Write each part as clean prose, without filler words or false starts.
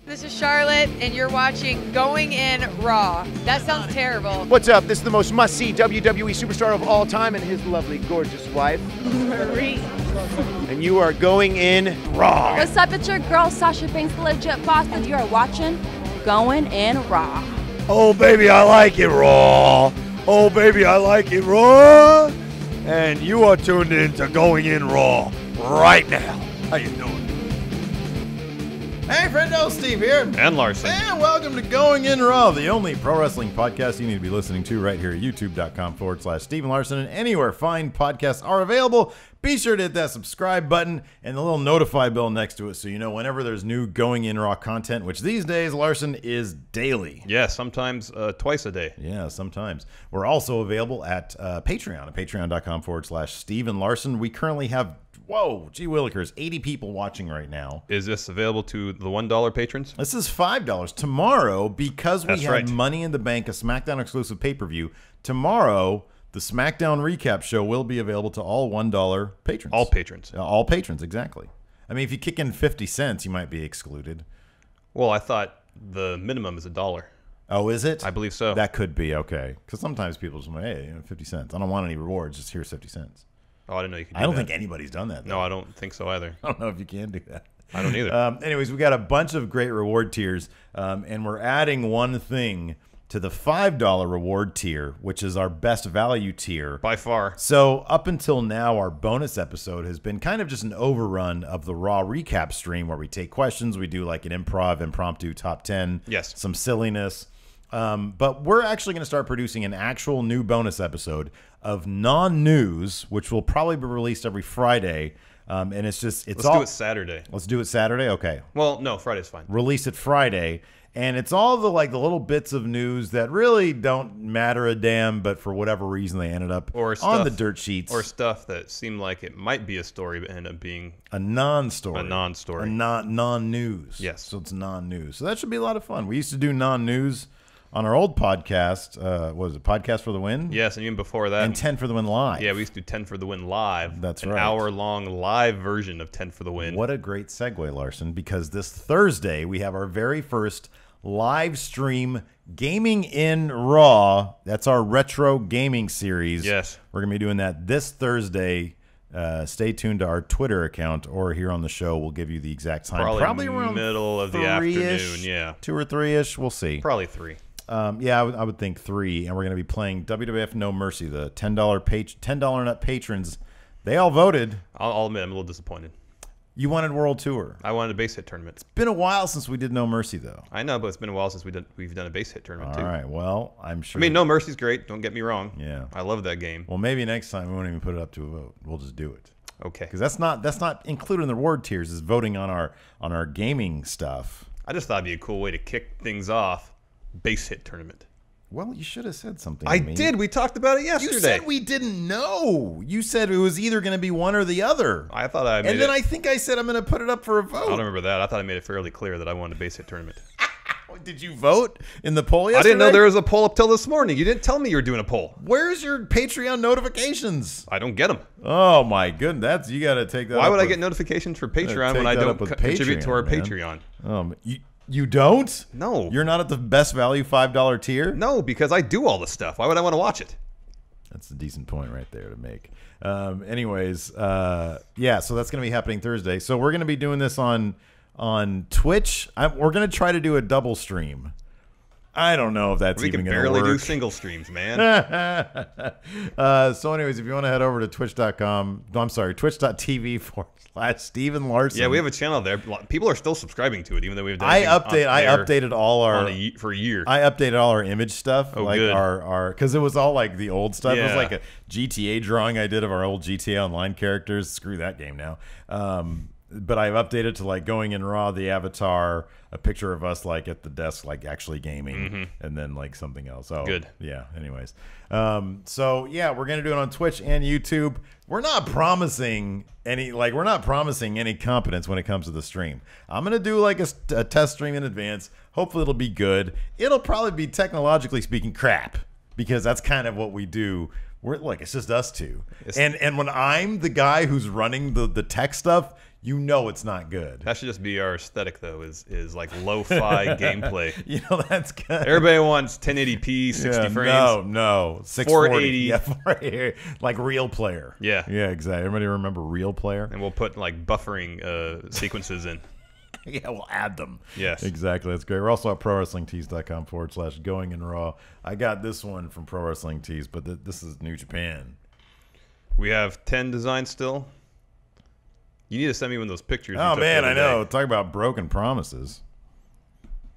This is Charlotte, and you're watching Going In Raw. That sounds terrible. What's up? This is the most must-see WWE superstar of all time and his lovely, gorgeous wife, Marie. and you are going in Raw. What's up? It's your girl, Sasha Banks, the legit boss, and you are watching Going In Raw. Oh, baby, I like it raw. Oh, baby, I like it raw. And you are tuned in to Going In Raw right now. How you doing? Hey, friendo, Steve here. And Larson. And welcome to Going In Raw, the only pro wrestling podcast you need to be listening to right here at youtube.com/Steven Larson. And anywhere fine podcasts are available, be sure to hit that subscribe button and the little notify bell next to it so you know whenever there's new Going In Raw content, which these days, Larson, is daily. Yeah, sometimes twice a day. Yeah, sometimes. We're also available at Patreon, at patreon.com/Steven Larson. We currently have, whoa, gee willikers, 80 people watching right now. Is this available to the $1 patrons? This is $5. Tomorrow, because we That's have right. Money in the Bank, a SmackDown exclusive pay-per-view, tomorrow the SmackDown recap show will be available to all $1 patrons. All patrons. All patrons, exactly. I mean, if you kick in 50 cents, you might be excluded. Well, I thought the minimum is $1. Oh, is it? I believe so. That could be, okay. Because sometimes people just say, hey, 50 cents. I don't want any rewards, just here's 50 cents. Oh, I didn't know you could do I don't that. think anybody's done that, though. No, I don't think so either. I don't know if you can do that. I don't either. Anyways, we got a bunch of great reward tiers, and we're adding one thing to the $5 reward tier, which is our best value tier. By far. So up until now, our bonus episode has been kind of just an overrun of the Raw recap stream where we take questions. We do like an impromptu top 10. Yes. Some silliness. But we're actually going to start producing an actual new bonus episode of non-news, which will probably be released every Friday. And it's just, Let's do it Saturday. Let's do it Saturday? Okay. Well, no, Friday's fine. Release it Friday. And it's all the the little bits of news that really don't matter a damn, but for whatever reason they ended up on the dirt sheets. Or stuff that seemed like it might be a story but ended up being a non-story. A non-story. A non-news. Yes. So it's non-news. So that should be a lot of fun. We used to do non-news on our old podcast. What was it? Podcast for the Win? Yes, and even before that. And 10 for the Win Live. Yeah, we used to do 10 for the Win Live. That's An right. hour-long live version of 10 for the Win. What a great segue, Larson, because this Thursday we have our very first live stream Gaming in Raw. That's our retro gaming series. Yes. We're going to be doing that this Thursday. Stay tuned to our Twitter account or here on the show. We'll give you the exact time. Probably around middle of the afternoon, yeah. 2 or 3-ish. We'll see. Probably 3. Yeah, I would think 3. And we're going to be playing WWF No Mercy. The $10 nut patrons, they all voted. I'll admit I'm a little disappointed. You wanted World Tour. I wanted a base hit tournament. It's been a while since we did No Mercy, though. I know, but it's been a while since we've done a base hit tournament, too. All right, well, I'm sure. I mean, No Mercy's great. Don't get me wrong. Yeah. I love that game. Well, maybe next time we won't even put it up to a vote. We'll just do it. Okay. Because that's not included in the reward tiers, is voting on our gaming stuff. I just thought it'd be a cool way to kick things off. Base hit tournament. Well, you should have said something I to me. did. We talked about it yesterday. You said we didn't know. You said it was either going to be one or the other. I thought I made And then I think I said I'm going to put it up for a vote. I don't remember that. I thought I made it fairly clear that I wanted a base hit tournament. Did you vote in the poll yesterday? I didn't know there was a poll up till this morning. You didn't tell me you were doing a poll. Where's your Patreon notifications? I don't get them. Oh, my goodness. You got to take that Why up would I with- get notifications for take Patreon when I that don't up with contribute to our Patreon, Patreon? You don't? No. You're not at the best value $5 tier? No, because I do all the stuff. Why would I want to watch it? That's a decent point right there to make. Anyways, yeah, so that's going to be happening Thursday. So we're going to be doing this on Twitch. We're going to try to do a double stream. I don't know if that's We even can going to work. barely do single streams, man. So anyways, if you want to head over to twitch.tv/Steven Larson. Yeah, we have a channel there. People are still subscribing to it, even though we've done I updated all our for a year. I updated all our image stuff. Oh, like good. our because it was all like the old stuff. It was Yeah. like a GTA drawing I did of our old GTA Online characters. Screw that game now. But I've updated to like Going in Raw, the avatar, a picture of us like at the desk, like actually gaming, and then like something else. Oh, Good. Yeah. Anyways, so yeah, we're gonna do it on Twitch and YouTube. We're not promising any competence when it comes to the stream. I'm gonna do like a test stream in advance. Hopefully, it'll be good. It'll probably be technologically speaking crap because that's kind of what we do. We're like it's just us two, and when I'm the guy who's running the tech stuff. you know it's not good. That should just be our aesthetic, though, is like lo-fi gameplay. You know, that's good. Everybody wants 1080p, 60 frames. No. 480. Yeah, 480. Like Real Player. Yeah. Yeah, exactly. Everybody remember Real Player? And we'll put like buffering sequences in. Yeah, we'll add them. Yes. Exactly. That's great. We're also at prowrestlingtees.com/going in raw. I got this one from Pro Wrestling Tees, but this is New Japan. We have 10 designs still. You need to send me one of those pictures. Oh, man, I know. Talk about broken promises.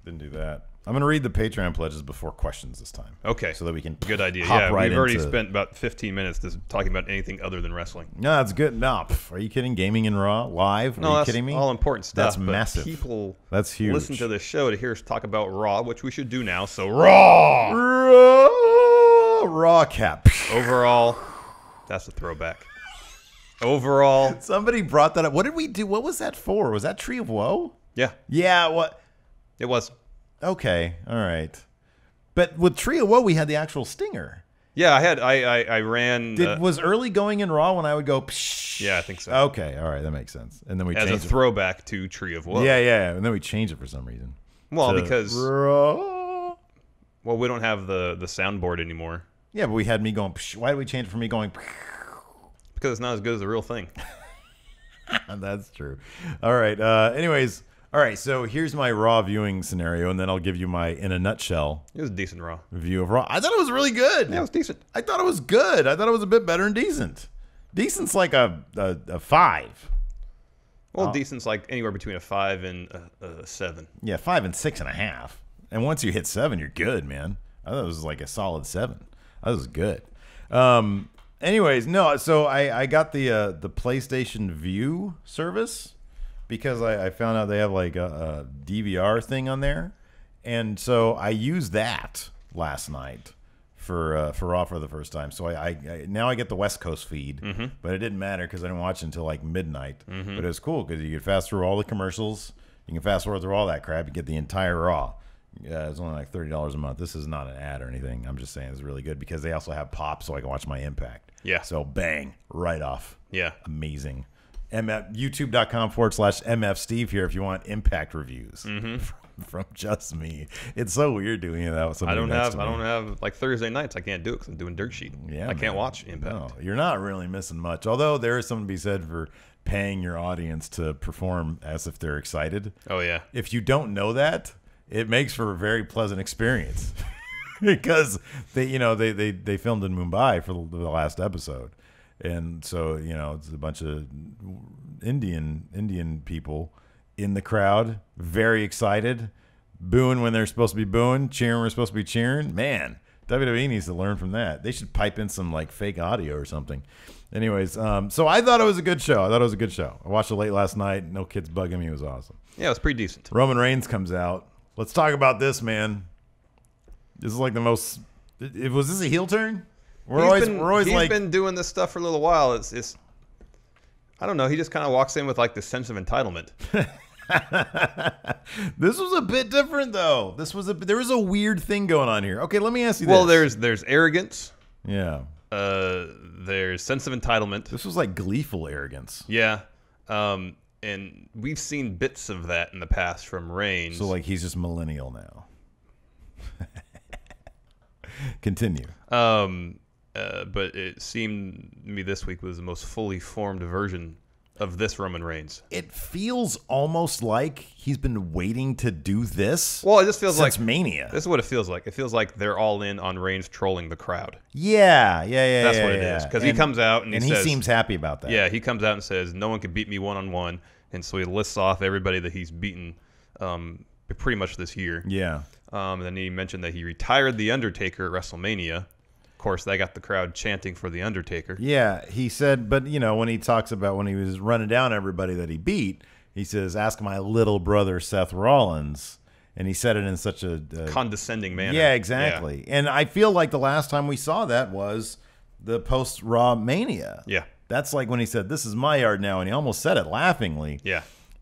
Didn't do that. I'm going to read the Patreon pledges before questions this time. Okay. So that we can Good idea. hop Yeah, right we've already into... spent about 15 minutes just talking about anything other than wrestling. No, that's good. No, are you kidding? Gaming in Raw live? No, are you that's kidding me? all important stuff. That's but massive. People that's huge. listen to this show to hear us talk about Raw, which we should do now. So Raw! Raw cap. Overall, that's a throwback. Overall. Somebody brought that up. What did we do? What was that for? Was that Tree of Woe? Yeah. Yeah, what? It was. Okay, all right. But with Tree of Woe, we had the actual stinger. Yeah, I ran. Was early going in Raw when I would go, psh? Yeah, I think so. Okay, all right, that makes sense. And then we as changed a throwback to Tree of Woe. Yeah, and then we changed it for some reason. Well, because Raw. Well, we don't have the soundboard anymore. Yeah, but we had me going, psh. Why did we change it from me going, psh? Because it's not as good as the real thing. That's true. All right. Anyways, all right. So here's my Raw viewing scenario, and then I'll give you my, in a nutshell, It was a decent Raw. view of Raw. I thought it was really good. Yeah, it was decent. I thought it was good. I thought it was a bit better than decent. Decent's like a 5. Well, decent's like anywhere between a 5 and a 7. Yeah, 5 and 6.5. And once you hit 7, you're good, man. I thought it was like a solid 7. That was good. Anyways, no. So I got the PlayStation View service because I found out they have like a DVR thing on there, and so I used that last night for Raw for the first time. So I now I get the West Coast feed, but it didn't matter because I didn't watch it until like midnight. But it was cool because you could fast through all the commercials. You can fast forward through all that crap. You get the entire Raw. Yeah, it's only like $30 a month. This is not an ad or anything. I'm just saying it's really good because they also have Pop, so I can watch my Impact. Yeah. So bang, right off. Yeah. Amazing. YouTube.com/MF Steve here if you want Impact reviews from just me. It's so weird doing that with somebody next to me. I don't have like Thursday nights. I can't do it because I'm doing Dirt Sheet. Yeah, I can't watch Impact. No, you're not really missing much. Although there is something to be said for paying your audience to perform as if they're excited. Oh yeah. If you don't know that, it makes for a very pleasant experience because they filmed in Mumbai for the last episode, and so it's a bunch of Indian people in the crowd, very excited, booing when they're supposed to be booing, cheering when they're supposed to be cheering. Man, WWE needs to learn from that. They should pipe in some like fake audio or something. Anyways, so I thought it was a good show. I watched it late last night. No kids bugging me. It was awesome. Yeah, it was pretty decent. Roman Reigns comes out. Let's talk about this, man. This is like the most. Was this a heel turn? He's been doing this stuff for a little while. It's I don't know. He just kind of walks in with like this sense of entitlement. This was a bit different, though. There was a weird thing going on here. Okay, let me ask you this. Well, there's arrogance. Yeah. There's sense of entitlement. This was like gleeful arrogance. Yeah. And we've seen bits of that in the past from Reigns. So, like, he's just millennial now. Continue. But it seemed to me this week was the most fully formed version of this Roman Reigns. It feels almost like he's been waiting to do this. Well, it just feels like Mania. This is what it feels like. It feels like they're all in on Reigns trolling the crowd. Yeah. That's what it is. Because he comes out and he says, seems happy about that. Yeah, he comes out and says, no one can beat me one-on-one. And so he lists off everybody that he's beaten pretty much this year. Yeah. And then he mentioned that he retired The Undertaker at WrestleMania. Of course, that got the crowd chanting for The Undertaker. Yeah, he said, but, when he talks about when he was running down everybody that he beat, he says, ask my little brother Seth Rollins. And he said it in such a condescending manner. Yeah, exactly. Yeah. And I feel like the last time we saw that was the post-Raw Mania. Yeah. That's like when he said, this is my yard now, and he almost said it laughingly. Yeah.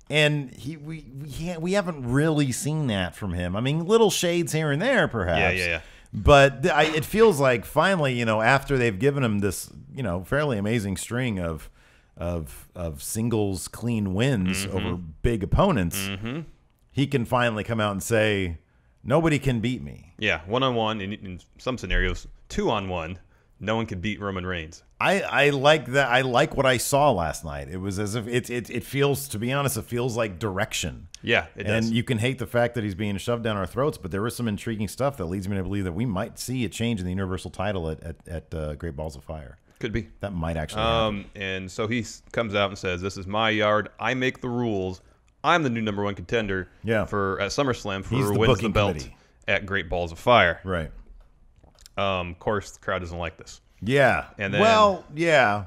And we haven't really seen that from him. I mean, little shades here and there, perhaps. Yeah. But it feels like finally, after they've given him this, fairly amazing string of singles clean wins over big opponents, he can finally come out and say, nobody can beat me. Yeah, one-on-one, in some scenarios, 2-on-1, no one can beat Roman Reigns. I like that. I like what I saw last night. It was as if it feels, to be honest, it feels like direction. Yeah, it does. And you can hate the fact that he's being shoved down our throats, but there was some intriguing stuff that leads me to believe that we might see a change in the Universal title at Great Balls of Fire. Could be. That might actually happen. And so he comes out and says, "This is my yard. I make the rules. I'm the new #1 contender for at SummerSlam for who wins the belt at Great Balls of Fire." Right. Of course, the crowd doesn't like this. Yeah. And then, well, yeah.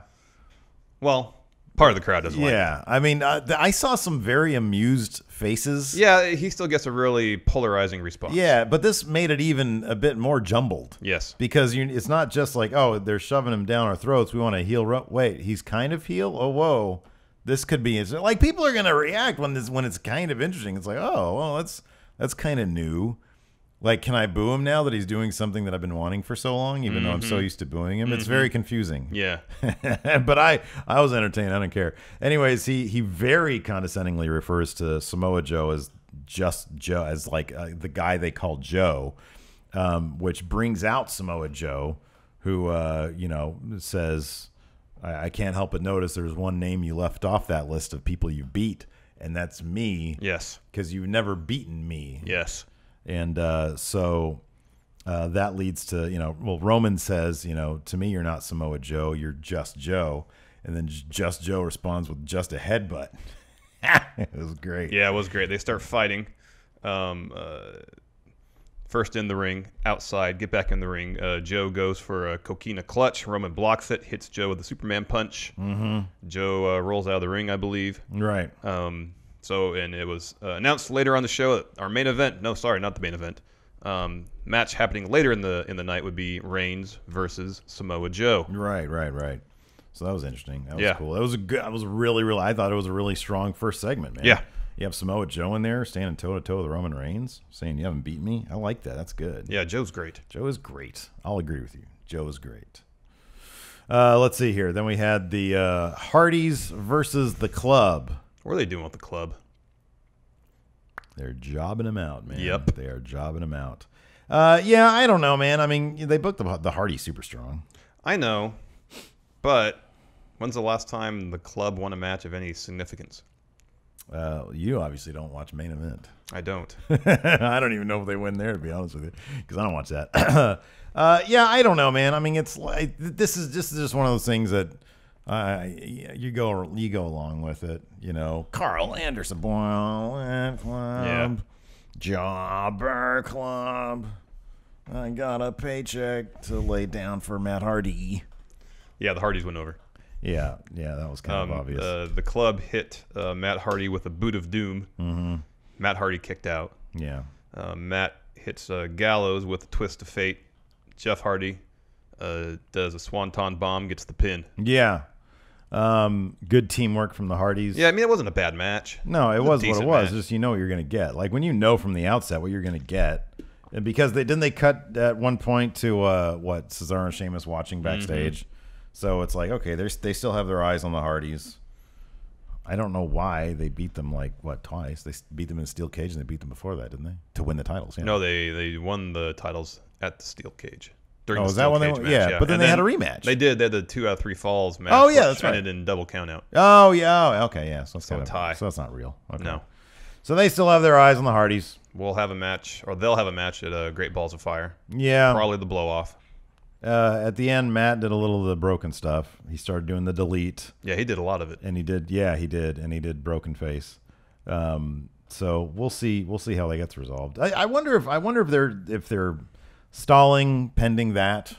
Well, part of the crowd doesn't like it. Yeah. I mean, I saw some very amused faces. Yeah, he still gets a really polarizing response. Yeah, but this made it even a bit more jumbled. Yes. Because it's not just like, oh, they're shoving him down our throats. We want to heel. Wait, he's kind of heel? Oh, whoa. This could be like people are going to react when it's kind of interesting. It's like, oh, well, that's kind of new. Like, can I boo him now that he's doing something that I've been wanting for so long, even though I'm so used to booing him? It's very confusing. Yeah. But I was entertained. I don't care. Anyways, he very condescendingly refers to Samoa Joe as just Joe, as like the guy they call Joe, which brings out Samoa Joe, who, says, I can't help but notice there's one name you left off that list of people you beat, and that's me. Yes. Because you've never beaten me. Yes. And so that leads to, Roman says, to me, you're not Samoa Joe, you're just Joe. And then just Joe responds with just a headbutt. It was great. Yeah, it was great. They start fighting. First in the ring, outside, get back in the ring. Joe goes for a coquina clutch. Roman blocks it, hits Joe with a Superman punch. Joe rolls out of the ring, I believe. Right. And it was announced later on the show that our main event, no, sorry, not the main event, match happening later in the night would be Reigns versus Samoa Joe. Right. So that was interesting. That was cool. It was I thought it was a really strong first segment, man. Yeah. You have Samoa Joe in there standing toe-to-toe with Roman Reigns, saying you haven't beat me. I like that. That's good. Yeah, Joe's great. Joe is great. I'll agree with you. Joe is great. Let's see here. Then we had the Hardys versus the Club. What are they doing with the Club? They're jobbing him out, man. Yep. They are jobbing him out. Yeah, I don't know, man. I mean, they booked the Hardys super strong. I know, but when's the last time the Club won a match of any significance? You obviously don't watch Main Event. I don't. I don't even know if they win there, to be honest with you, because I don't watch that. Yeah, I don't know, man. I mean, it's like this is just one of those things that you go along with it. Carl Anderson, Club, Jobber Club. I got a paycheck to lay down for Matt Hardy. Yeah, the Hardys went over. Yeah, that was kind of obvious. The Club hit Matt Hardy with a boot of doom. Matt Hardy kicked out. Yeah. Matt hits Gallows with a twist of fate. Jeff Hardy does a swanton bomb, gets the pin. Yeah. Good teamwork from the Hardys. Yeah, I mean, it wasn't a bad match. No, it was what it was. Just what you're going to get. Like when you know from the outset what you're going to get. And because they cut at one point to Cesaro and Sheamus watching backstage. So it's like, okay, they still have their eyes on the Hardys. I don't know why they beat them twice. They beat them in a steel cage and they beat them before that, didn't they? To win the titles. Yeah. No, they won the titles at the steel cage. During the is that when they won? Yeah, but then they had a rematch. They did. They had the 2 out of 3 falls match. Oh, yeah, that's right. Ended in double count out. Oh, yeah. Okay, yeah. So it's a tie. So that's not real. Okay. No. So they still have their eyes on the Hardys. We'll have a match, or they'll have a match at Great Balls of Fire. Yeah. Probably the blow-off. At the end, Matt did a little of the broken stuff. He started doing the delete. Yeah, he did a lot of it. And he did. Yeah, he did. And he did broken face. So we'll see. We'll see how that gets resolved. I wonder if they're stalling pending that,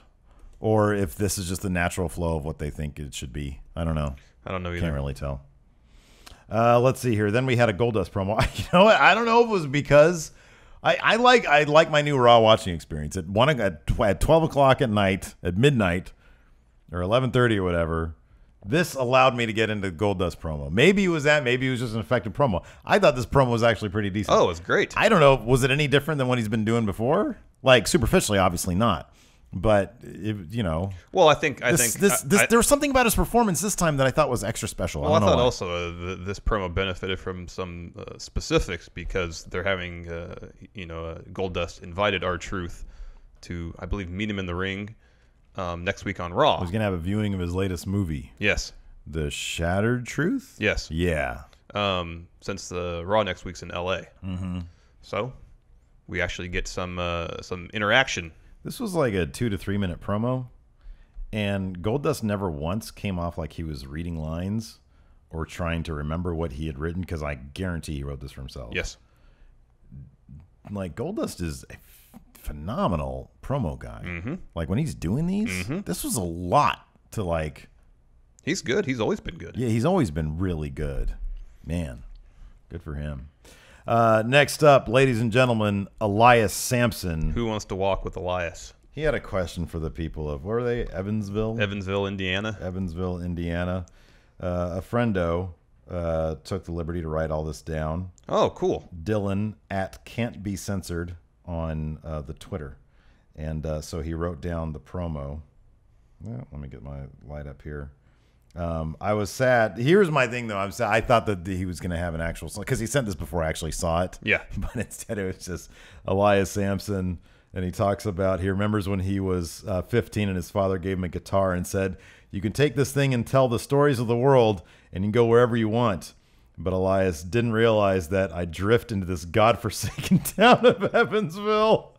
or if this is just the natural flow of what they think it should be. I don't know. I don't know either. Can't really tell. Let's see here. Then we had a Goldust promo. You know what? I don't know if it was because I like my new Raw watching experience at 12 o'clock at night, at midnight, or 11:30 or whatever. This allowed me to get into Goldust promo. Maybe it was that. Maybe it was just an effective promo. I thought this promo was actually pretty decent. Oh, it was great. I don't know. Was it any different than what he's been doing before? Like superficially, obviously not. But well, I think there was something about his performance this time that I thought was extra special. Well, I thought also this promo benefited from some specifics because they're having Goldust invited R-Truth to, I believe, meet him in the ring next week on Raw. He's gonna have a viewing of his latest movie. Yes. The Shattered Truth. Yes. Yeah. Since the Raw next week's in LA, so we actually get some interaction. This was like a 2 to 3 minute promo, and Goldust never once came off like he was reading lines or trying to remember what he had written, because I guarantee he wrote this for himself. Yes. Like, Goldust is a phenomenal promo guy. Like, when he's doing these, this was a lot to like. He's good. He's always been good. Yeah, he's always been really good. Man, good for him. Next up, ladies and gentlemen, Elias Samson. Who wants to walk with Elias? He had a question for the people of, where are they? Evansville, Indiana. Evansville, Indiana. A friendo took the liberty to write all this down. Oh, cool. Dylan at Can't Be Censored on the Twitter. And so he wrote down the promo. Well, let me get my light up here. I was sad. Here's my thing, though. I'm sad. I thought that he was going to have an actual song, because he sent this before I actually saw it. Yeah. But instead, it was just Elias Samson, and he talks about, he remembers when he was 15 and his father gave him a guitar and said, "You can take this thing and tell the stories of the world, and you can go wherever you want." But Elias didn't realize that I drift into this godforsaken town of Evansville.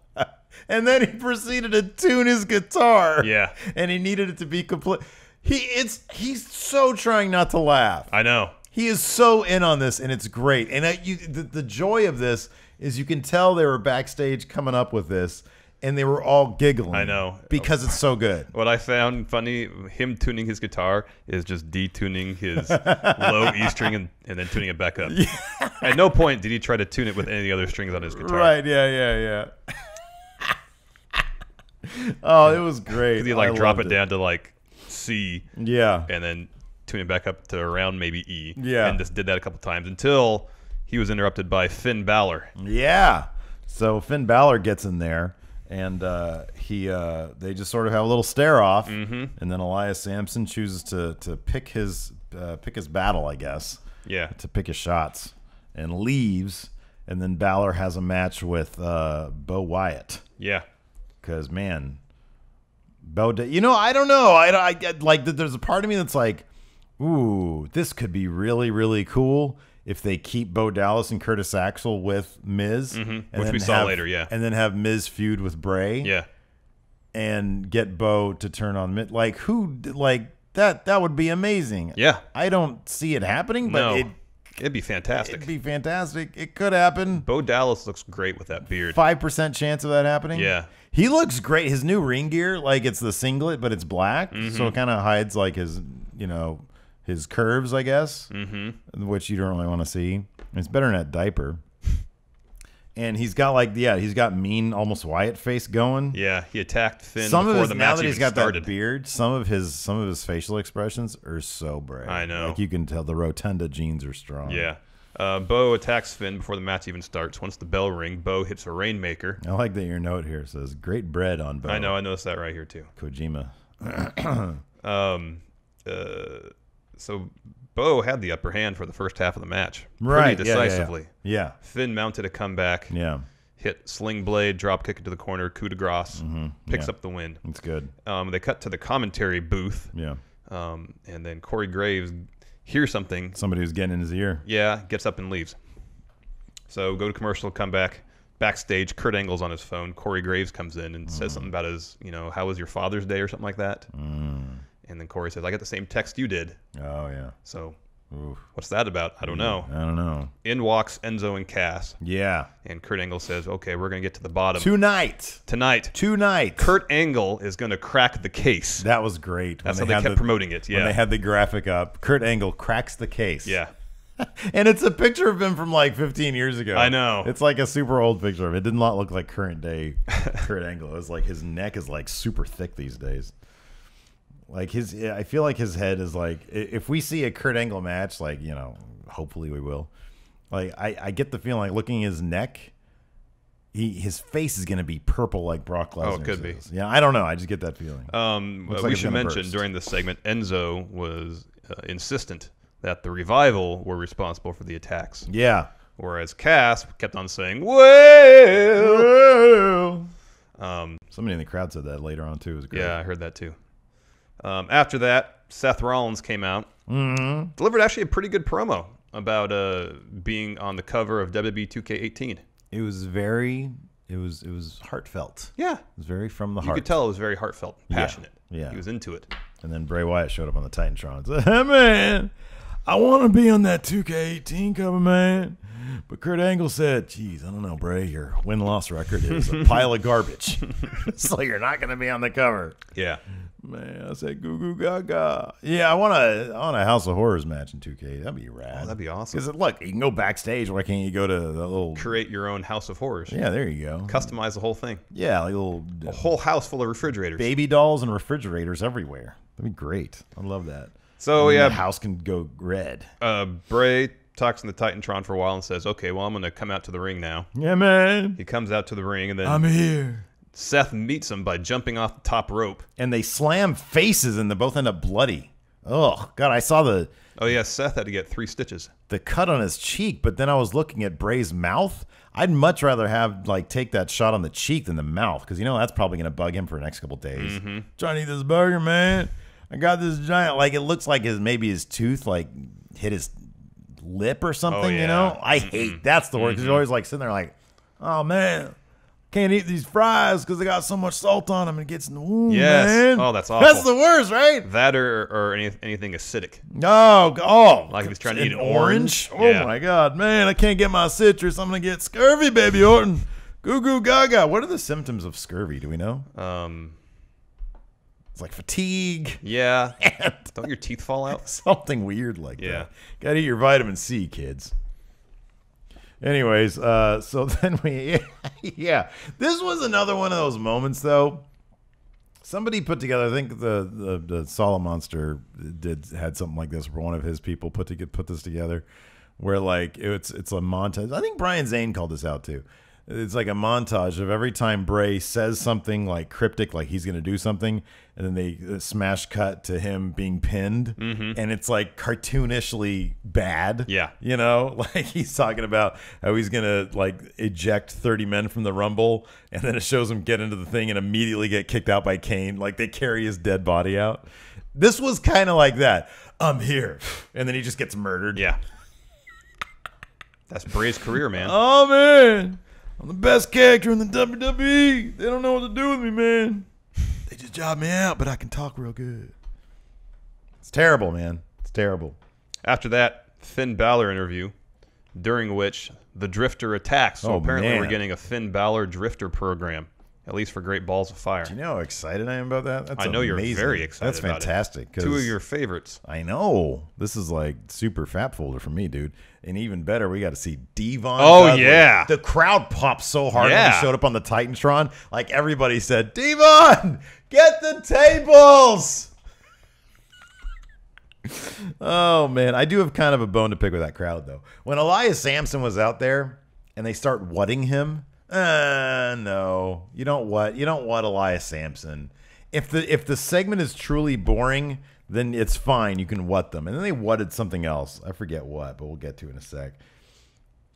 And then he proceeded to tune his guitar. Yeah. And he needed it to be complete. He's so trying not to laugh. I know. He is so in on this, and it's great. And the joy of this is you can tell they were backstage coming up with this, and they were all giggling. I know. Because it's so good. What I found funny, him tuning his guitar is just detuning his low E string and then tuning it back up. Yeah. At no point did he try to tune it with any other strings on his guitar. Right, yeah. Oh, it was great. He drop it down to like C, yeah, and then tune it back up to around maybe E, yeah, and just did that a couple times until he was interrupted by Finn Balor. Yeah, so Finn Balor gets in there, and they just sort of have a little stare off, and then Elias Samson chooses to pick his battle, I guess. Yeah, to pick his shots, and leaves, and then Balor has a match with Bo Wyatt. Yeah, because man. I don't know. I like that. There's a part of me that's like, ooh, this could be really, really cool if they keep Bo Dallas and Curtis Axel with Miz, which we saw later, yeah, and then have Miz feud with Bray, yeah, and get Bo to turn on Miz. Like that would be amazing. Yeah, I don't see it happening, but it'd be fantastic. It'd be fantastic. It could happen. Bo Dallas looks great with that beard. 5% chance of that happening. Yeah. He looks great. His new ring gear, like it's the singlet, but it's black, so it kind of hides like his curves, I guess, which you don't really want to see. It's better than that diaper. And he's got he's got mean, almost Wyatt face going. Yeah, he attacked Finn before the match even started. That beard, some of his facial expressions are so brave. I know. Like you can tell the rotunda genes are strong. Yeah. Bo attacks Finn before the match even starts. Once the bell rings, Bo hits a Rainmaker. I like that your note here says "great bread" on Bo. I know. I noticed that right here too. Kojima. So Bo had the upper hand for the first half of the match, right? Pretty decisively. Yeah. Finn mounted a comeback. Yeah. Hit Sling Blade, drop kick into the corner, coup de grace, picks up the win. It's good. They cut to the commentary booth. Yeah. And then Corey Graves hears something. Somebody who's getting in his ear. Yeah, gets up and leaves. So go to commercial, come back. Backstage, Kurt Angle's on his phone. Corey Graves comes in and says something about his, how was your Father's Day or something like that. And then Corey says, I got the same text you did. Oh, yeah. So what's that about? I don't know. I don't know. In walks Enzo and Cass. Yeah. And Kurt Angle says, okay, we're going to get to the bottom. Tonight. Kurt Angle is going to crack the case. That was great. That's how they kept promoting it. Yeah. When they had the graphic up, Kurt Angle cracks the case. Yeah. And it's a picture of him from like 15 years ago. I know. It's like a super old picture of him. It did not look like current day Kurt Angle. It was like his neck is like super thick these days. Like I feel like his head is like, if we see a Kurt Angle match, like, hopefully we will. Like I get the feeling like looking at his neck, his face is going to be purple like Brock Lesnar. Oh, it could be. Yeah, I don't know. I just get that feeling. We should mention during this segment, Enzo was insistent that the Revival were responsible for the attacks. Yeah. Whereas Cass kept on saying, well. Somebody in the crowd said that later on, too. It was great. Yeah, I heard that, too. After that, Seth Rollins came out. Delivered actually a pretty good promo about being on the cover of WWE 2K18. It was very, it was heartfelt. Yeah. It was very from the heart. You could tell it was very heartfelt, passionate. Yeah. He was into it. And then Bray Wyatt showed up on the Titantron and said, hey, man, I want to be on that 2K18 cover, man. But Kurt Angle said, geez, I don't know, Bray, your win-loss record is a pile of garbage. So you're not going to be on the cover. Yeah. Man, I said goo goo gaga. Yeah, I want a House of Horrors match in 2K. That'd be rad. Oh, that'd be awesome. Because look, you can go backstage. Why can't you go to the little create your own House of Horrors? Yeah, there you go. Customize the whole thing. Yeah, like a whole house full of refrigerators, baby dolls, and refrigerators everywhere. That'd be great. I love that. So the house can go red. Bray talks in the Titantron for a while and says, "Okay, well, I'm going to come out to the ring now." Yeah, man. He comes out to the ring and then I'm here. Seth meets him by jumping off the top rope. And they slam faces and they both end up bloody. Oh, God, I saw the... Oh, yeah, Seth had to get 3 stitches. The cut on his cheek, but then I was looking at Bray's mouth. I'd much rather have, take that shot on the cheek than the mouth, because, that's probably going to bug him for the next couple days. Trying to eat this burger, man. I got this giant... it looks like maybe his tooth, hit his lip or something, I hate... That's the word, because you're always, sitting there oh, man... Can't eat these fries because they got so much salt on them and it gets in the wound, man. Oh, that's awful. That's the worst, right? That or anything acidic. Oh. Like if he's trying to eat an orange. Yeah. Oh, my God. Man, I can't get my citrus. I'm going to get scurvy, baby Orton. Goo goo gaga. What are the symptoms of scurvy? Do we know? It's like fatigue. Yeah. Don't your teeth fall out? Something weird like that. Got to eat your vitamin C, kids. Anyways, so then this was another one of those moments, though. Somebody put together, I think the Solid Monster had something like this, where one of his people put this together, where it's a montage. I think Brian Zane called this out too. It's like a montage of every time Bray says something cryptic, like he's going to do something, and then they smash cut to him being pinned, and it's cartoonishly bad. Yeah. He's talking about how he's going to eject 30 men from the Rumble, and then it shows him get into the thing and immediately get kicked out by Kane. They carry his dead body out. This was kind of like that. I'm here. And then he just gets murdered. Yeah. That's Bray's career, man. Oh, man. I'm the best character in the WWE. They don't know what to do with me, man. They just job me out, but I can talk real good. It's terrible, man. It's terrible. After that Finn Balor interview, during which the Drifter attacks. So apparently we're getting a Finn Balor Drifter program, at least for Great Balls of Fire. Do you know how excited I am about that? That's I know amazing. You're very excited. That's fantastic. About it. 2 of your favorites. I know. This is super fat folder for me, dude. And even better, we got to see Devon. Oh, Dudley. yeah. The crowd popped so hard when he showed up on the Titantron. Everybody said, Devon, get the tables. Oh, man. I do have kind of a bone to pick with that crowd, though. When Elias Samson was out there and they start wutting him, no. You don't what Elias Samson. If the segment is truly boring, then it's fine. You can what them. And then they wutted something else. I forget what, but we'll get to it in a sec.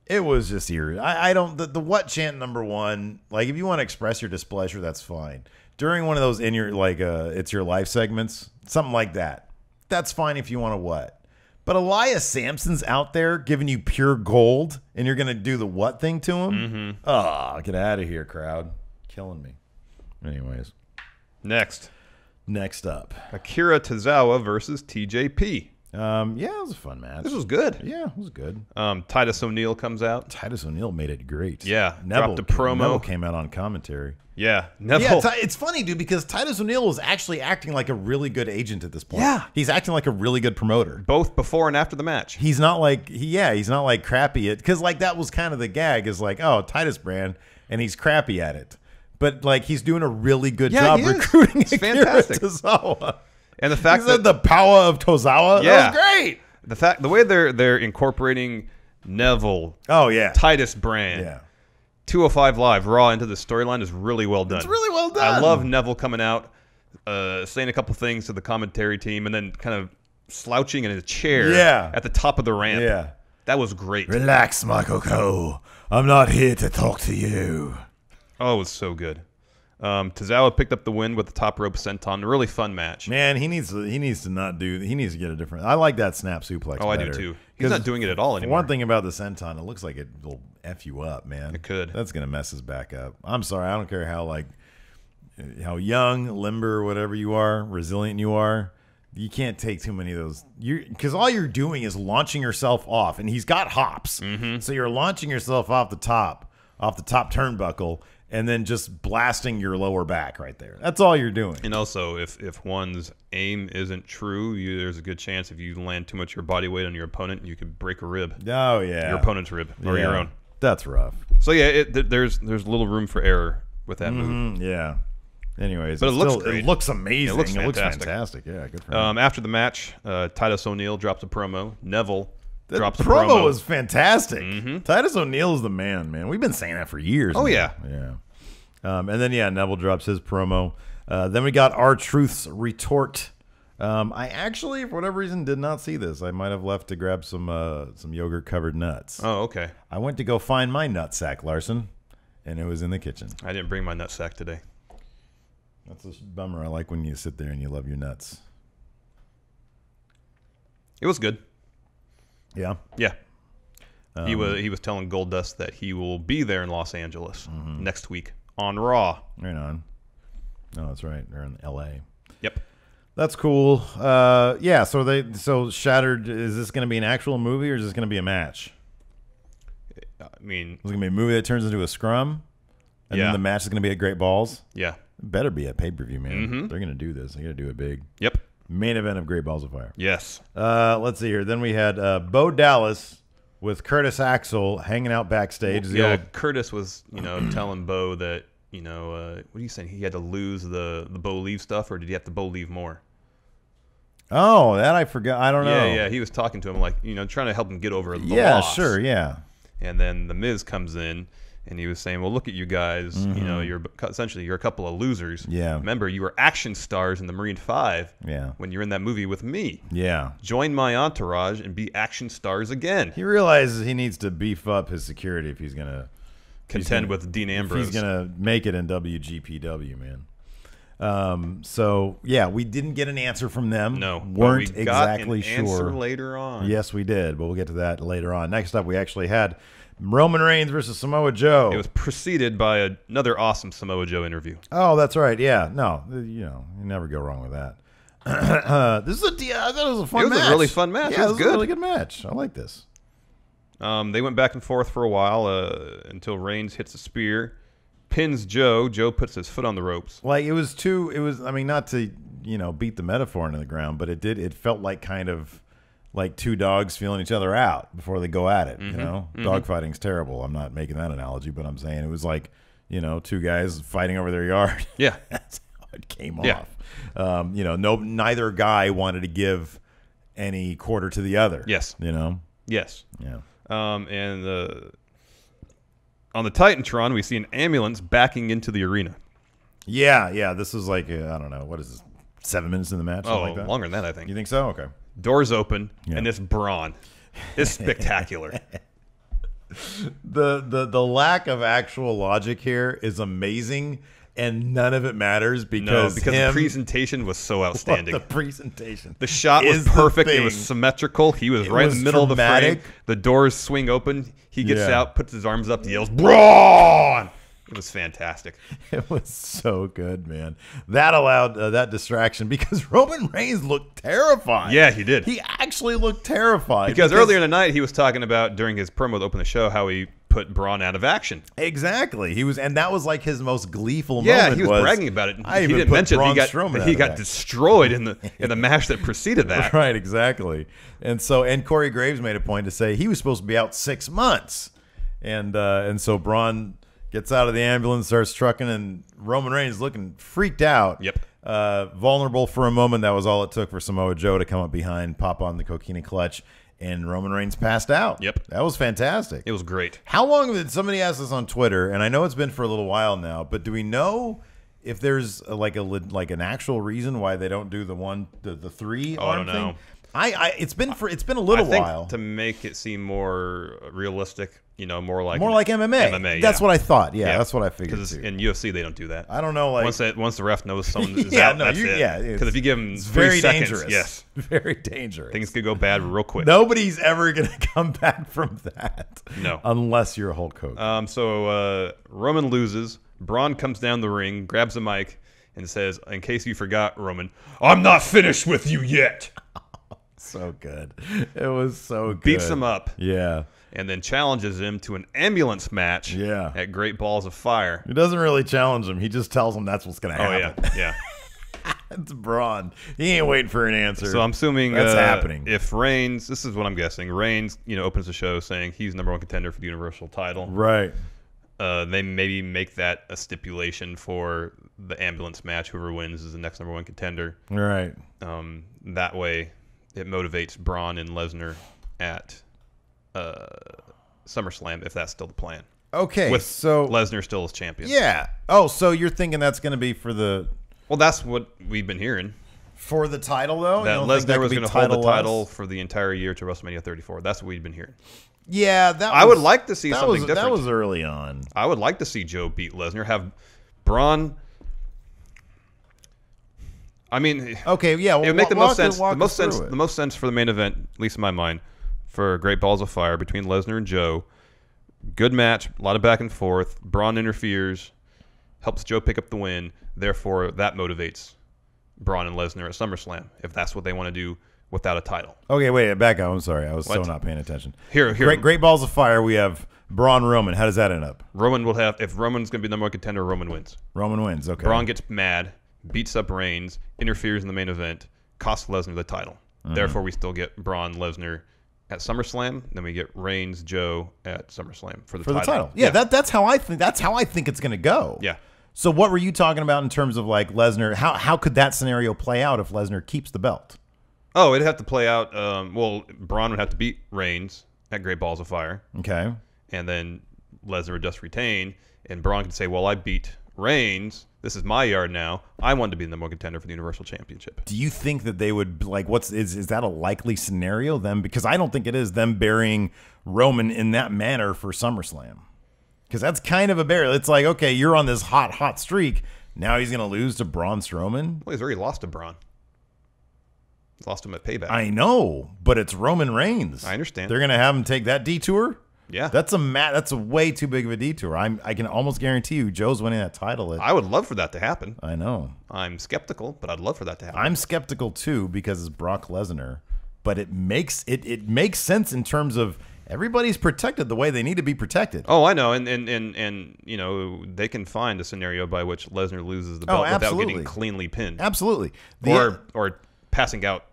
It was just eerie. I don't the what chant number one, if you want to express your displeasure, that's fine. During one of those in your it's your life segments, something like that. That's fine if you want to what. But Elias Samson's out there giving you pure gold, and you're going to do the what thing to him? Oh, get out of here, crowd. Killing me. Anyways. Next up. Akira Tozawa versus TJP. Yeah, it was a fun match. This was good. Yeah, it was good. Titus O'Neil comes out. Titus O'Neil made it great. Yeah, dropped a promo. Neville came out on commentary. Yeah, Neville. Yeah, it's funny, dude, because Titus O'Neil was actually acting like a really good agent at this point. Yeah. He's acting like a really good promoter. Both before and after the match. He's not he's not crappy at, because that was kind of the gag is Titus brand, and he's crappy at it. But he's doing a really good job recruiting Akira Tozawa. And the fact that the power of Tozawa, that was great. The way they're incorporating Neville, Titus Titus brand, 205 Live, Raw into the storyline is really well done. It's really well done. I love Neville coming out, saying a couple things to the commentary team, and then kind of slouching in his chair at the top of the ramp. Yeah. That was great. Relax, Michael Cole. I'm not here to talk to you. Oh, it was so good. Tozawa picked up the win with the top rope senton. A really fun match. Man, he needs to get a different. I like that snap suplex. Oh, I do too. He's not doing it at all anymore. One thing about the senton, it looks like it will F you up, man. It could. That's gonna mess his back up. I'm sorry. I don't care how young, limber, whatever you are, resilient you are. You can't take too many of those. Because all you're doing is launching yourself off, and he's got hops. So you're launching yourself off the top turnbuckle, and then just blasting your lower back right there. That's all you're doing. And also, if one's aim isn't true, there's a good chance if you land too much of your body weight on your opponent, you could break a rib. Oh yeah, your opponent's rib or your own. That's rough. So yeah, there's little room for error with that move. Yeah. Anyways, but it looks great. It looks amazing. It looks fantastic. Yeah, good for him. After the match, Titus O'Neil drops a promo. Neville drops a promo. promo. Was fantastic. Titus O'Neil is the man. We've been saying that for years. Oh, now. yeah. And then Neville drops his promo. Then we got R-Truth's retort. I actually, for whatever reason, did not see this. I might have left to grab some yogurt covered nuts. Oh, okay. I went to go find my nutsack, Larson, and it was in the kitchen. I didn't bring my nutsack today. That's a bummer. I like when you sit there and you love your nuts. It was good. Yeah. Yeah. He was telling Goldust that he will be there in Los Angeles next week on Raw. Right on. No, that's right. They're in L.A. Yep. That's cool. Yeah. So Shattered. Is this going to be an actual movie or is this going to be a match? I mean, is it going to be a movie that turns into a scrum, and then the match is going to be at Great Balls? Yeah. It better be at pay-per-view, man. They're going to do this. They're going to do it big. Yep. Main event of Great Balls of Fire. Yes. Let's see here. Then we had Bo Dallas with Curtis Axel hanging out backstage. Curtis was, telling Bo that, what are you saying? He had to lose the Bo leave stuff, or did he have to Bo leave more? Oh, that I forgot. I don't know. Yeah. He was talking to him like, trying to help him get over the loss. Yeah, sure, yeah. And then the Miz comes in. And he was saying, well, look at you guys. You're a couple of losers. Yeah. Remember, you were action stars in the Marine 5 when you're in that movie with me. Yeah. Join my entourage and be action stars again. He realizes he needs to beef up his security if he's going to contend with Dean Ambrose. If he's going to make it in WGPW, man. So, yeah, we didn't get an answer from them. No. Weren't we got exactly an sure. Answer later on. Yes, we did, but we'll get to that later on. Next up, we actually had Roman Reigns versus Samoa Joe. It was preceded by another awesome Samoa Joe interview. Oh, that's right. Yeah. No, you never go wrong with that. I thought it was a fun match. It was a really fun match. Yeah, it was good. A really good match. I like this. They went back and forth for a while until Reigns hits a spear, pins Joe. Joe puts his foot on the ropes. Like I mean, not to, beat the metaphor into the ground, but it felt like kind of like two dogs feeling each other out before they go at it. Dogfighting's terrible. I'm not making that analogy, but I'm saying it was like, two guys fighting over their yard. Yeah. That's how it came off. Neither guy wanted to give any quarter to the other. Yes. Yes. Yeah. And on the Titantron, we see an ambulance backing into the arena. Yeah. This is like, I don't know, what is this, 7 minutes in the match? Oh, like that? Longer than that, I think. You think so? Okay. Doors open, and this brawn is spectacular. The lack of actual logic here is amazing, and none of it matters because the presentation was so outstanding. The presentation. The shot was perfect. It was symmetrical. He was right in the middle of the frame. The doors swing open. He gets out, puts his arms up, yells, "Brawn!" It was fantastic. It was so good, man. That allowed that distraction because Roman Reigns looked terrified. Yeah, he did. He actually looked terrified. Because earlier in the night, he was talking about, during his promo to open the show, how he put Braun out of action. Exactly. And that was like his most gleeful moment. Yeah, he was bragging about it. He didn't mention that he got destroyed in the match that preceded that. Right, exactly. And Corey Graves made a point to say he was supposed to be out 6 months. And so Braun gets out of the ambulance, starts trucking, and Roman Reigns looking freaked out. Yep. Vulnerable for a moment. That was all it took for Samoa Joe to come up behind, pop on the Coquina clutch, and Roman Reigns passed out. Yep. That was fantastic. It was great. How long did somebody ask this on Twitter, and I know it's been for a little while now, but do we know if there's like an actual reason why they don't do the three arm I don't know. thing? It's been a little while to make it seem more realistic, more like MMA. That's what I thought. Yeah, that's what I figured. Because in UFC they don't do that. I don't know. Like once the ref knows someone is out, that's it. Yeah, because if you give them 3 seconds, dangerous. Yes, very dangerous. Things could go bad real quick. Nobody's ever gonna come back from that. No, unless you're Hulk Hogan. So Roman loses. Braun comes down the ring, grabs the mic, and says, "In case you forgot, Roman, I'm not finished with you yet." So good. It was so good. Beats him up. Yeah. And then challenges him to an ambulance match at Great Balls of Fire. He doesn't really challenge him. He just tells him that's what's going to happen. Oh, yeah. It's Braun. He ain't waiting for an answer. So I'm assuming that's happening. If Reigns, this is what I'm guessing, Reigns, opens the show saying he's #1 contender for the Universal title. Right. They maybe make that a stipulation for the ambulance match. Whoever wins is the next #1 contender. Right. That way it motivates Braun and Lesnar at SummerSlam, if that's still the plan. Okay, with so Lesnar still as champion. Yeah. Oh, so you're thinking that's going to be for the... Well, that's what we've been hearing. For the title, though? That Lesnar was going to hold the title for the entire year to WrestleMania 34. That's what we've been hearing. Yeah, I would like to see something different. That was early on. I would like to see Joe beat Lesnar, have Braun... I mean, okay, yeah, well, it would make the most sense. The most sense for the main event, at least in my mind, for Great Balls of Fire between Lesnar and Joe. Good match, a lot of back and forth. Braun interferes, helps Joe pick up the win. Therefore, that motivates Braun and Lesnar at SummerSlam if that's what they want to do without a title. Okay, wait, back up. I'm sorry, I was so not paying attention. Here. Great Balls of Fire. We have Braun Roman. How does that end up? Roman will have, if Roman's going to be the #1 contender, Roman wins. Roman wins. Okay. Braun gets mad, beats up Reigns, interferes in the main event, costs Lesnar the title. Therefore, we still get Braun Lesnar at SummerSlam. Then we get Reigns Joe at SummerSlam for the title. Yeah, that's how I think. That's how I think it's going to go. Yeah. So what were you talking about in terms of like Lesnar? How could that scenario play out if Lesnar keeps the belt? Oh, it'd have to play out. Well, Braun would have to beat Reigns at Great Balls of Fire. Okay. And then Lesnar would just retain, and Braun could say, "Well, I beat Reigns. This is my yard now. I wanted to be the #1 contender for the Universal Championship." Do you think that they would like? Is that a likely scenario? Them, because I don't think it is them burying Roman in that manner for SummerSlam. Because that's kind of a barrier. It's like, okay, you're on this hot streak. Now he's going to lose to Braun Strowman. Well, he's already lost to Braun. He's lost him at Payback. I know, but it's Roman Reigns. I understand. They're going to have him take that detour. Yeah, that's a way too big of a detour. I can almost guarantee you Joe's winning that title. I would love for that to happen. I know. I'm skeptical, but I'd love for that to happen. I'm skeptical too because it's Brock Lesnar, but it makes sense in terms of everybody's protected the way they need to be protected. Oh, I know, and they can find a scenario by which Lesnar loses the belt without getting cleanly pinned. Absolutely, or passing out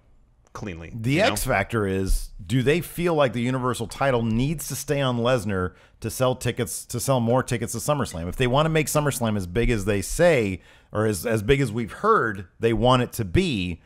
cleanly. The X factor is, do they feel like the Universal title needs to stay on Lesnar to sell more tickets to SummerSlam? If they want to make SummerSlam as big as they say, or as big as we've heard they want it to be,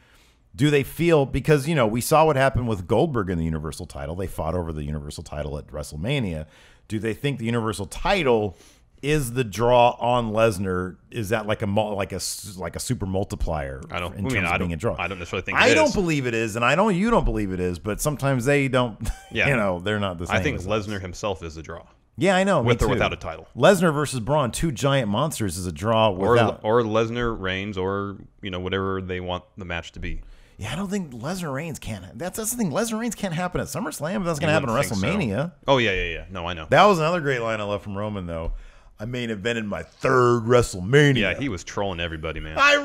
do they feel, because we saw what happened with Goldberg in the Universal title. They fought over the Universal title at WrestleMania. Do they think the Universal title is the draw on Lesnar? Is that like a super multiplier? I don't. Being a draw? I don't necessarily think. I don't believe it is, and you don't believe it is. But sometimes they don't. Yeah. They're not the same. I think Lesnar himself is the draw. Yeah, I know. With or without a title. Lesnar versus Braun, two giant monsters, is a draw. Or Lesnar Reigns, or whatever they want the match to be. Yeah, I don't think Lesnar Reigns can. That's the thing. Lesnar Reigns can't happen at SummerSlam, but that's going to happen at WrestleMania. So. Oh yeah. No, I know. That was another great line I love from Roman, though. I main evented my 3rd WrestleMania. Yeah, he was trolling everybody, man. I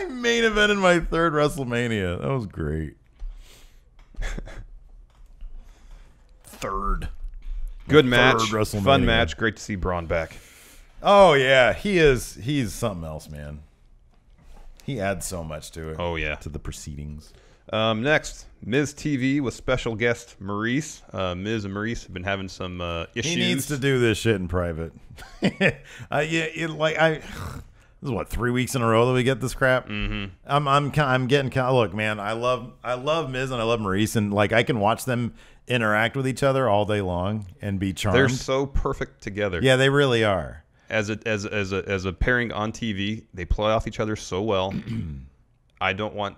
main evented my 3rd WrestleMania. That was great. 3rd. Good match. Fun match. Great to see Braun back. Oh yeah, he's something else, man. He adds so much to it. Oh yeah, to the proceedings. Next, Miz TV with special guest Maurice. Miz and Maurice have been having some issues. He needs to do this shit in private. This is what, 3 weeks in a row that we get this crap. I'm getting kind of, look, man. I love Miz and I love Maurice, and like I can watch them interact with each other all day long and be charmed. They're so perfect together. Yeah, they really are. As a pairing on TV, they play off each other so well. I don't want,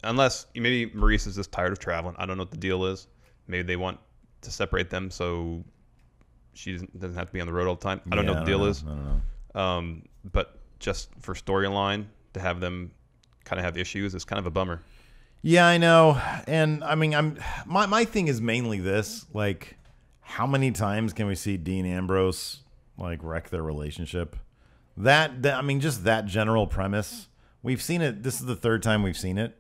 unless maybe Maurice is just tired of traveling. I don't know what the deal is. Maybe they want to separate them so she doesn't have to be on the road all the time. I don't know what the deal is. I don't know. But just for storyline, to have them kind of have issues is kind of a bummer. Yeah, I know. And I mean, my thing is mainly this, like, how many times can we see Dean Ambrose like wreck their relationship? That I mean, just that general premise. We've seen it. This is the third time we've seen it.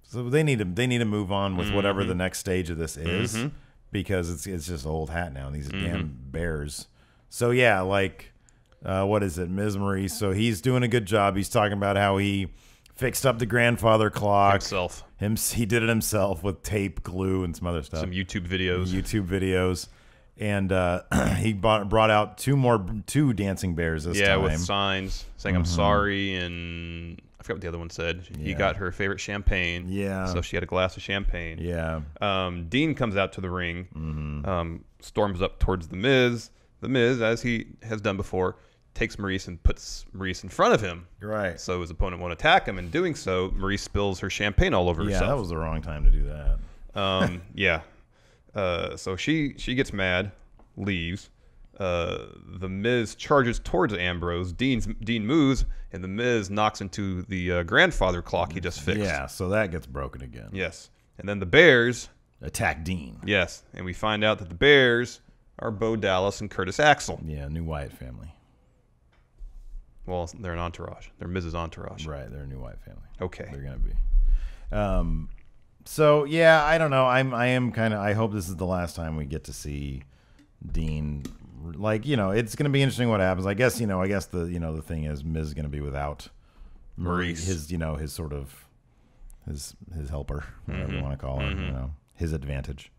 So they need to move on with whatever the next stage of this is, because it's just old hat now. These damn bears. So yeah, like what is it, Miz Maurice? So he's doing a good job. He's talking about how he fixed up the grandfather clock Himself. He did it himself with tape, glue, and some other stuff. Some YouTube videos. And he brought out two dancing bears this time. Yeah, with signs saying I'm sorry, and I forgot what the other one said. He got her favorite champagne. Yeah. So she had a glass of champagne. Yeah. Dean comes out to the ring, storms up towards The Miz. The Miz, as he has done before, takes Maurice and puts Maurice in front of him. Right. So his opponent won't attack him. In doing so, Maurice spills her champagne all over herself. Yeah, that was the wrong time to do that. Yeah. So she gets mad, leaves. The Miz charges towards Ambrose. Dean moves, and The Miz knocks into the grandfather clock he just fixed. Yeah, so that gets broken again. Yes. And then the Bears attack Dean. Yes. And we find out that the Bears are Bo Dallas and Curtis Axel. Yeah, new Wyatt family. Well, they're an entourage. They're Miz's entourage. Right, they're a new Wyatt family. Okay. They're going to be. So, yeah, I don't know. I am kind of, I hope this is the last time we get to see Dean. Like, you know, it's going to be interesting what happens. I guess the thing is Miz is going to be without Maurice. His sort of, his helper, whatever you want to call her, his advantage.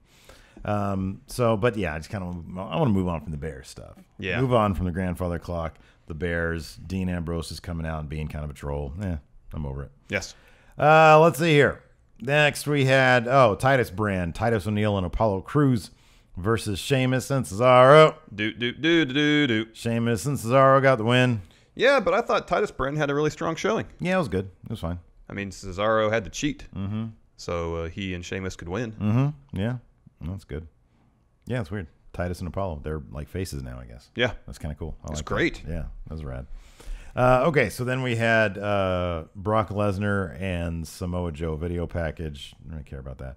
But yeah, I just kind of, I want to move on from the Bears stuff. Yeah. Move on from the grandfather clock, the Bears, Dean Ambrose is coming out and being kind of a troll. I'm over it. Yes. Let's see here. Next we had, Titus Brand, Titus O'Neil and Apollo Crews versus Sheamus and Cesaro. Sheamus and Cesaro got the win. Yeah, but I thought Titus Brand had a really strong showing. Yeah, it was good. It was fine. I mean, Cesaro had to cheat. So he and Sheamus could win. Yeah, that's good. Yeah, it's weird. Titus and Apollo, they're like faces now, I guess. Yeah. That's kind of cool. That's great. Yeah, that was rad. Okay, so then we had Brock Lesnar and Samoa Joe video package. I don't really care about that.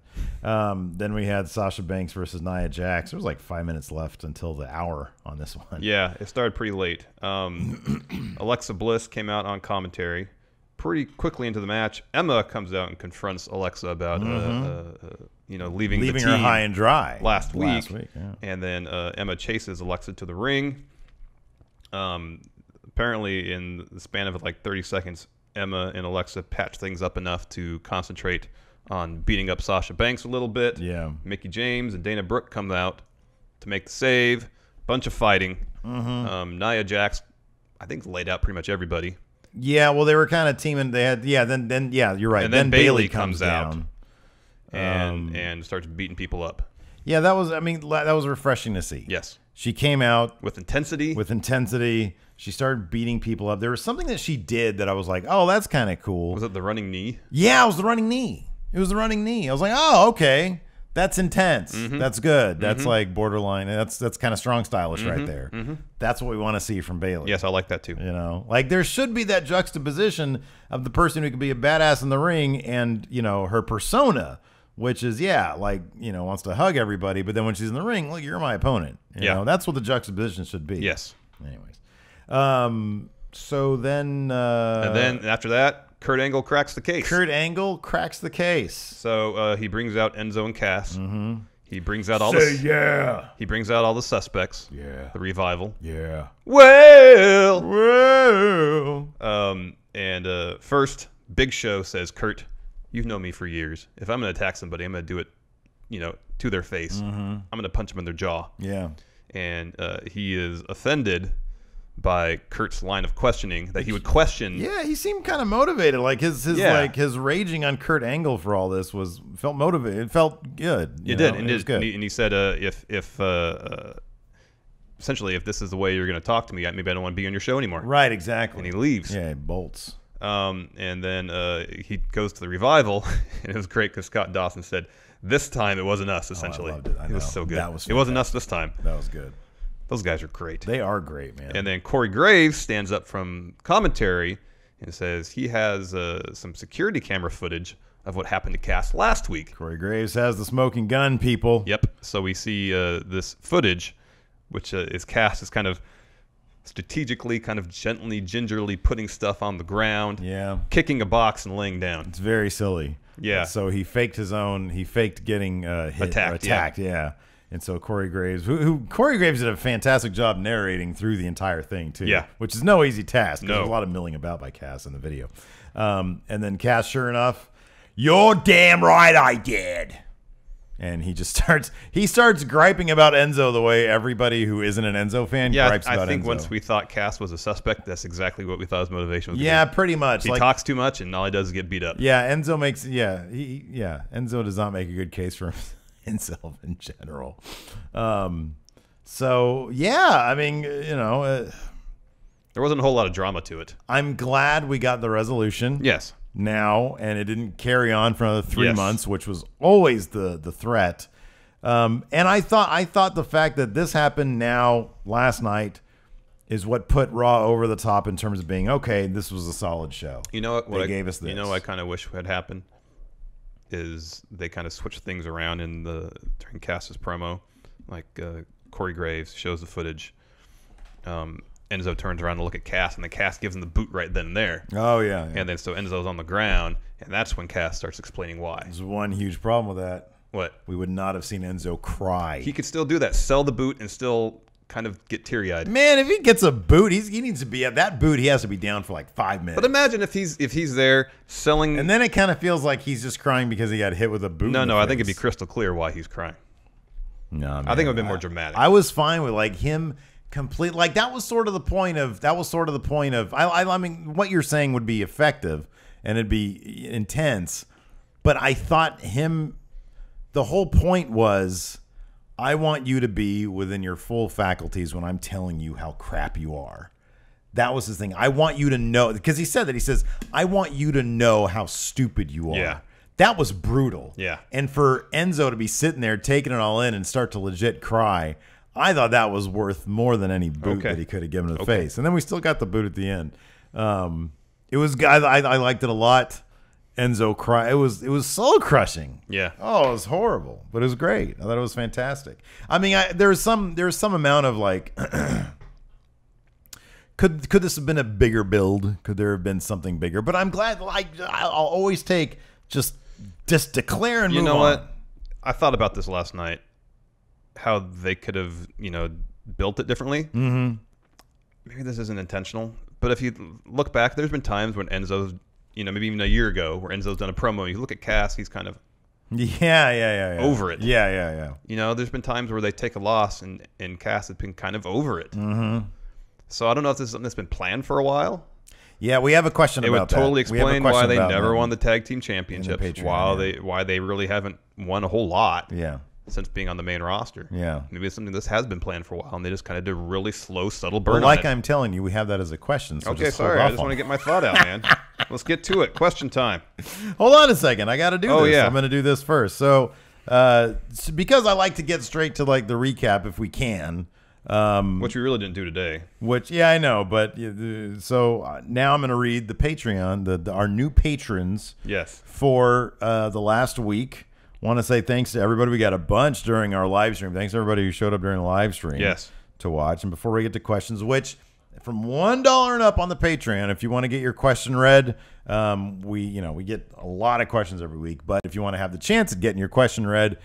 Then we had Sasha Banks versus Nia Jax. There was like 5 minutes left until the hour on this one. Yeah, it started pretty late. Alexa Bliss came out on commentary pretty quickly into the match. Emma comes out and confronts Alexa about leaving the team her high and dry last week. Yeah. And then Emma chases Alexa to the ring. Apparently, in the span of like 30 seconds, Emma and Alexa patch things up enough to concentrate on beating up Sasha Banks a little bit. Yeah. Mickey James and Dana Brooke come out to make the save. Bunch of fighting. Nia Jax, I think, laid out pretty much everybody. Yeah, well, they were kind of teaming. They had, then you're right. And then Bayley comes down. and starts beating people up. Yeah, that was refreshing to see. Yes. She came out with intensity. She started beating people up. There was something that she did that I was like, oh, that's kind of cool. Was it the running knee? Yeah, it was the running knee. I was like, oh, okay. That's intense. That's good. That's like borderline. That's kind of strong stylish right there. That's what we want to see from Bayley. Yes, I like that too. You know, like there should be that juxtaposition of the person who could be a badass in the ring and, her persona, which is, wants to hug everybody. But then when she's in the ring, look, you're my opponent. You know, that's what the juxtaposition should be. Yes. Anyways. So then. And then after that, Kurt Angle cracks the case. So he brings out Enzo and Cass. He brings out all He brings out all the suspects. Yeah. The revival. Yeah. Well. First, Big Show says, Kurt, you've known me for years. If I'm going to attack somebody, I'm going to do it, to their face. I'm going to punch them in their jaw. Yeah. And he is offended by Kurt's line of questioning that he would question. Yeah, he seemed kind of motivated. Like his raging on Kurt Angle for all this felt motivated. It felt good. It did, and it was good. And he said, essentially, if this is the way you're going to talk to me, maybe I don't want to be on your show anymore. Right, exactly. And he leaves. Yeah, he bolts. And then he goes to the Revival, and it was great because Scott Dawson said, "This time it wasn't us." Essentially, I loved it. It was so good. That was it wasn't us this time. That was good. Those guys are great. They are great, man. And then Corey Graves stands up from commentary and says he has some security camera footage of what happened to Cass last week. Corey Graves has the smoking gun, people. Yep. So we see this footage, which is Cass is kind of strategically, kind of gently, gingerly putting stuff on the ground. Yeah. Kicking a box and laying down. It's very silly. Yeah. So he faked getting hit attacked. Yeah. And so Corey Graves, Corey Graves did a fantastic job narrating through the entire thing too. Yeah. Which is no easy task. No. There's a lot of milling about by Cass in the video. And then Cass, sure enough, "You're damn right I did." And he starts griping about Enzo the way everybody who isn't an Enzo fan gripes about Enzo. I think once we thought Cass was a suspect, that's exactly what we thought his motivation was. Yeah, pretty much. He talks too much, and all he does is get beat up. Yeah, Enzo makes Enzo does not make a good case for himself in general. So yeah, I mean, there wasn't a whole lot of drama to it. I'm glad we got the resolution. Yes. Now, and it didn't carry on for another 3 months, which was always the threat. And I thought the fact that this happened now last night is what put Raw over the top in terms of being okay. This was a solid show. You know what? They gave us this. You know, what I kind of wish had happened is they kind of switched things around during Cass's promo, like Corey Graves shows the footage. Enzo turns around to look at Cass, and then Cass gives him the boot right then and there. Oh, yeah. And then so Enzo's on the ground, and that's when Cass starts explaining why. There's one huge problem with that. What? We would not have seen Enzo cry. He could still do that, sell the boot, and still kind of get teary-eyed. Man, if he gets a boot, he needs to be at that boot. He has to be down for like 5 minutes. But imagine if he's there selling, and then it kind of feels like he's just crying because he got hit with a boot. No, I think it'd be crystal clear why he's crying. No, man, I think it would have been more dramatic. I was fine with like him complete. Like that was sort of the point of. I mean, what you're saying would be effective and it'd be intense, but I thought the whole point was, I want you to be within your full faculties when I'm telling you how crap you are. That was his thing. I want you to know, because he said that. He says, I want you to know how stupid you are. Yeah. That was brutal. Yeah. And for Enzo to be sitting there taking it all in and start to legit cry, I thought that was worth more than any boot that he could have given to the face. And then we still got the boot at the end. It was, I liked it a lot. Enzo cry. It was soul crushing. Yeah. Oh, it was horrible, but it was great. I thought it was fantastic. I mean, there's some amount of like, could this have been a bigger build? Could there have been something bigger? But I'm glad. Like, I'll always take just declare and move on. You know what? I thought about this last night. How they could have built it differently. Mm-hmm. Maybe this isn't intentional, but if you look back, there's been times when Enzo's. Maybe even a year ago, where Enzo's done a promo. You look at Cass; he's kind of over it. Yeah. There's been times where they take a loss, and Cass has been kind of over it. Mm-hmm. So I don't know if this is something that's been planned for a while. Yeah, we have a question about that. It would totally explain why they never won the tag team championships. Why they really haven't won a whole lot. Yeah. Since being on the main roster. Yeah. Maybe it's something this has been planned for a while, and they just kind of did a really slow, subtle burn on it. I'm telling you, we have that as a question. So okay, sorry. I just want to get my thought out, man. Let's get to it. Question time. Hold on a second. I got to do this. Yeah. I'm going to do this first. So, because I like to get straight to like the recap if we can. Which we really didn't do today. I know. But so now I'm going to read the Patreon, our new patrons. Yes. For the last week. Want to say thanks to everybody. We got a bunch during our live stream. Thanks to everybody who showed up during the live stream. Yes. To watch. And before we get to questions, which from $1 and up on the Patreon, if you want to get your question read, we get a lot of questions every week. But if you want to have the chance of getting your question read,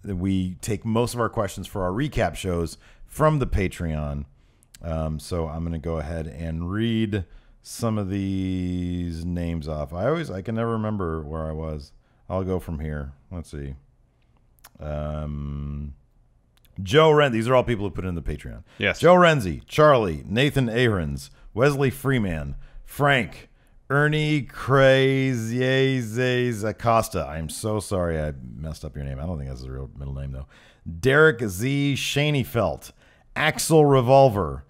we take most of our questions for our recap shows from the Patreon. So I'm going to go ahead and read some of these names off. I can never remember where I was. I'll go from here. Let's see. Joe Ren. These are all people who put in the Patreon. Yes. Joe Renzi, Charlie, Nathan Ahrens, Wesley Freeman, Frank, Ernie Crazes Acosta. I'm so sorry I messed up your name. I don't think that's his real middle name, though. Derek Z. Shaneyfelt, Axel Revolver,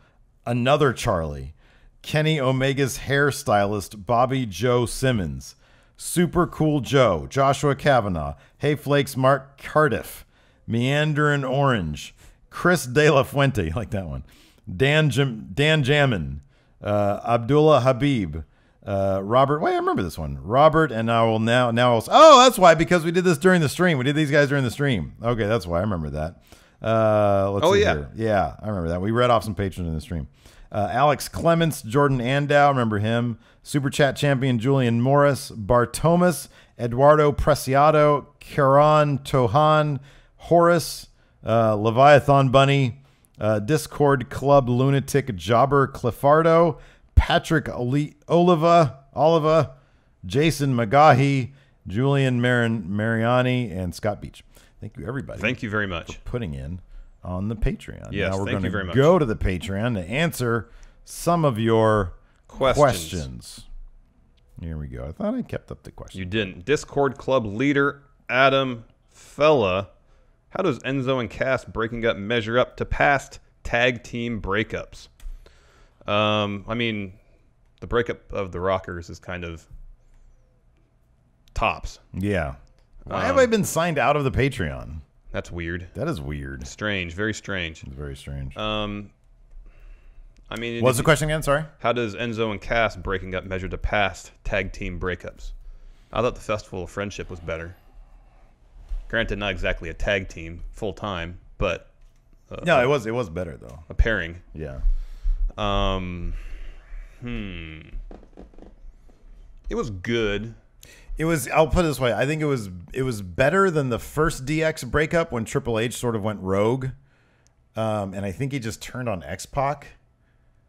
another Charlie, Kenny Omega's hairstylist, Bobby Joe Simmons, Super Cool Joe, Joshua Kavanaugh, Hey Flakes Mark Cardiff, Meandering Orange, Chris De La Fuente, you like that one, Dan Jammin, Abdullah Habib, Robert. Wait, I remember this one. Robert, and I will now. Oh, that's why, because we did this during the stream. We did these guys during the stream. Okay, that's why I remember that. Let's see here. Yeah, I remember that. We read off some patrons in the stream. Alex Clements, Jordan Andow, remember him. Super Chat champion Julian Morris, Bartomas, Eduardo Preciado, Karan Tohan, Horace, Leviathan Bunny, Discord Club Lunatic Jobber Cliffardo, Patrick Oliva, Jason McGahee, Julian Mariani, and Scott Beach. Thank you, everybody. Thank you very much for putting in on the Patreon. Yes, now we're thank you very much. Go to the Patreon to answer some of your questions. Here we go. I thought I kept up the questions. You didn't. Discord Club leader Adam Fella. How does Enzo and Cass breaking up measure up to past tag team breakups? I mean, the breakup of the Rockers is kind of tops. Yeah. Why have I been signed out of the Patreon? That's weird. That is weird. Strange. Very strange. It's very strange. I mean, what's the question again? Sorry. How does Enzo and Cass breaking up measure to past tag team breakups? I thought the Festival of Friendship was better. Granted, not exactly a tag team full time, but no, it was better though. A pairing. Yeah. It was good. It was. I'll put it this way. I think it was better than the first DX breakup when Triple H sort of went rogue, and I think he just turned on X-Pac.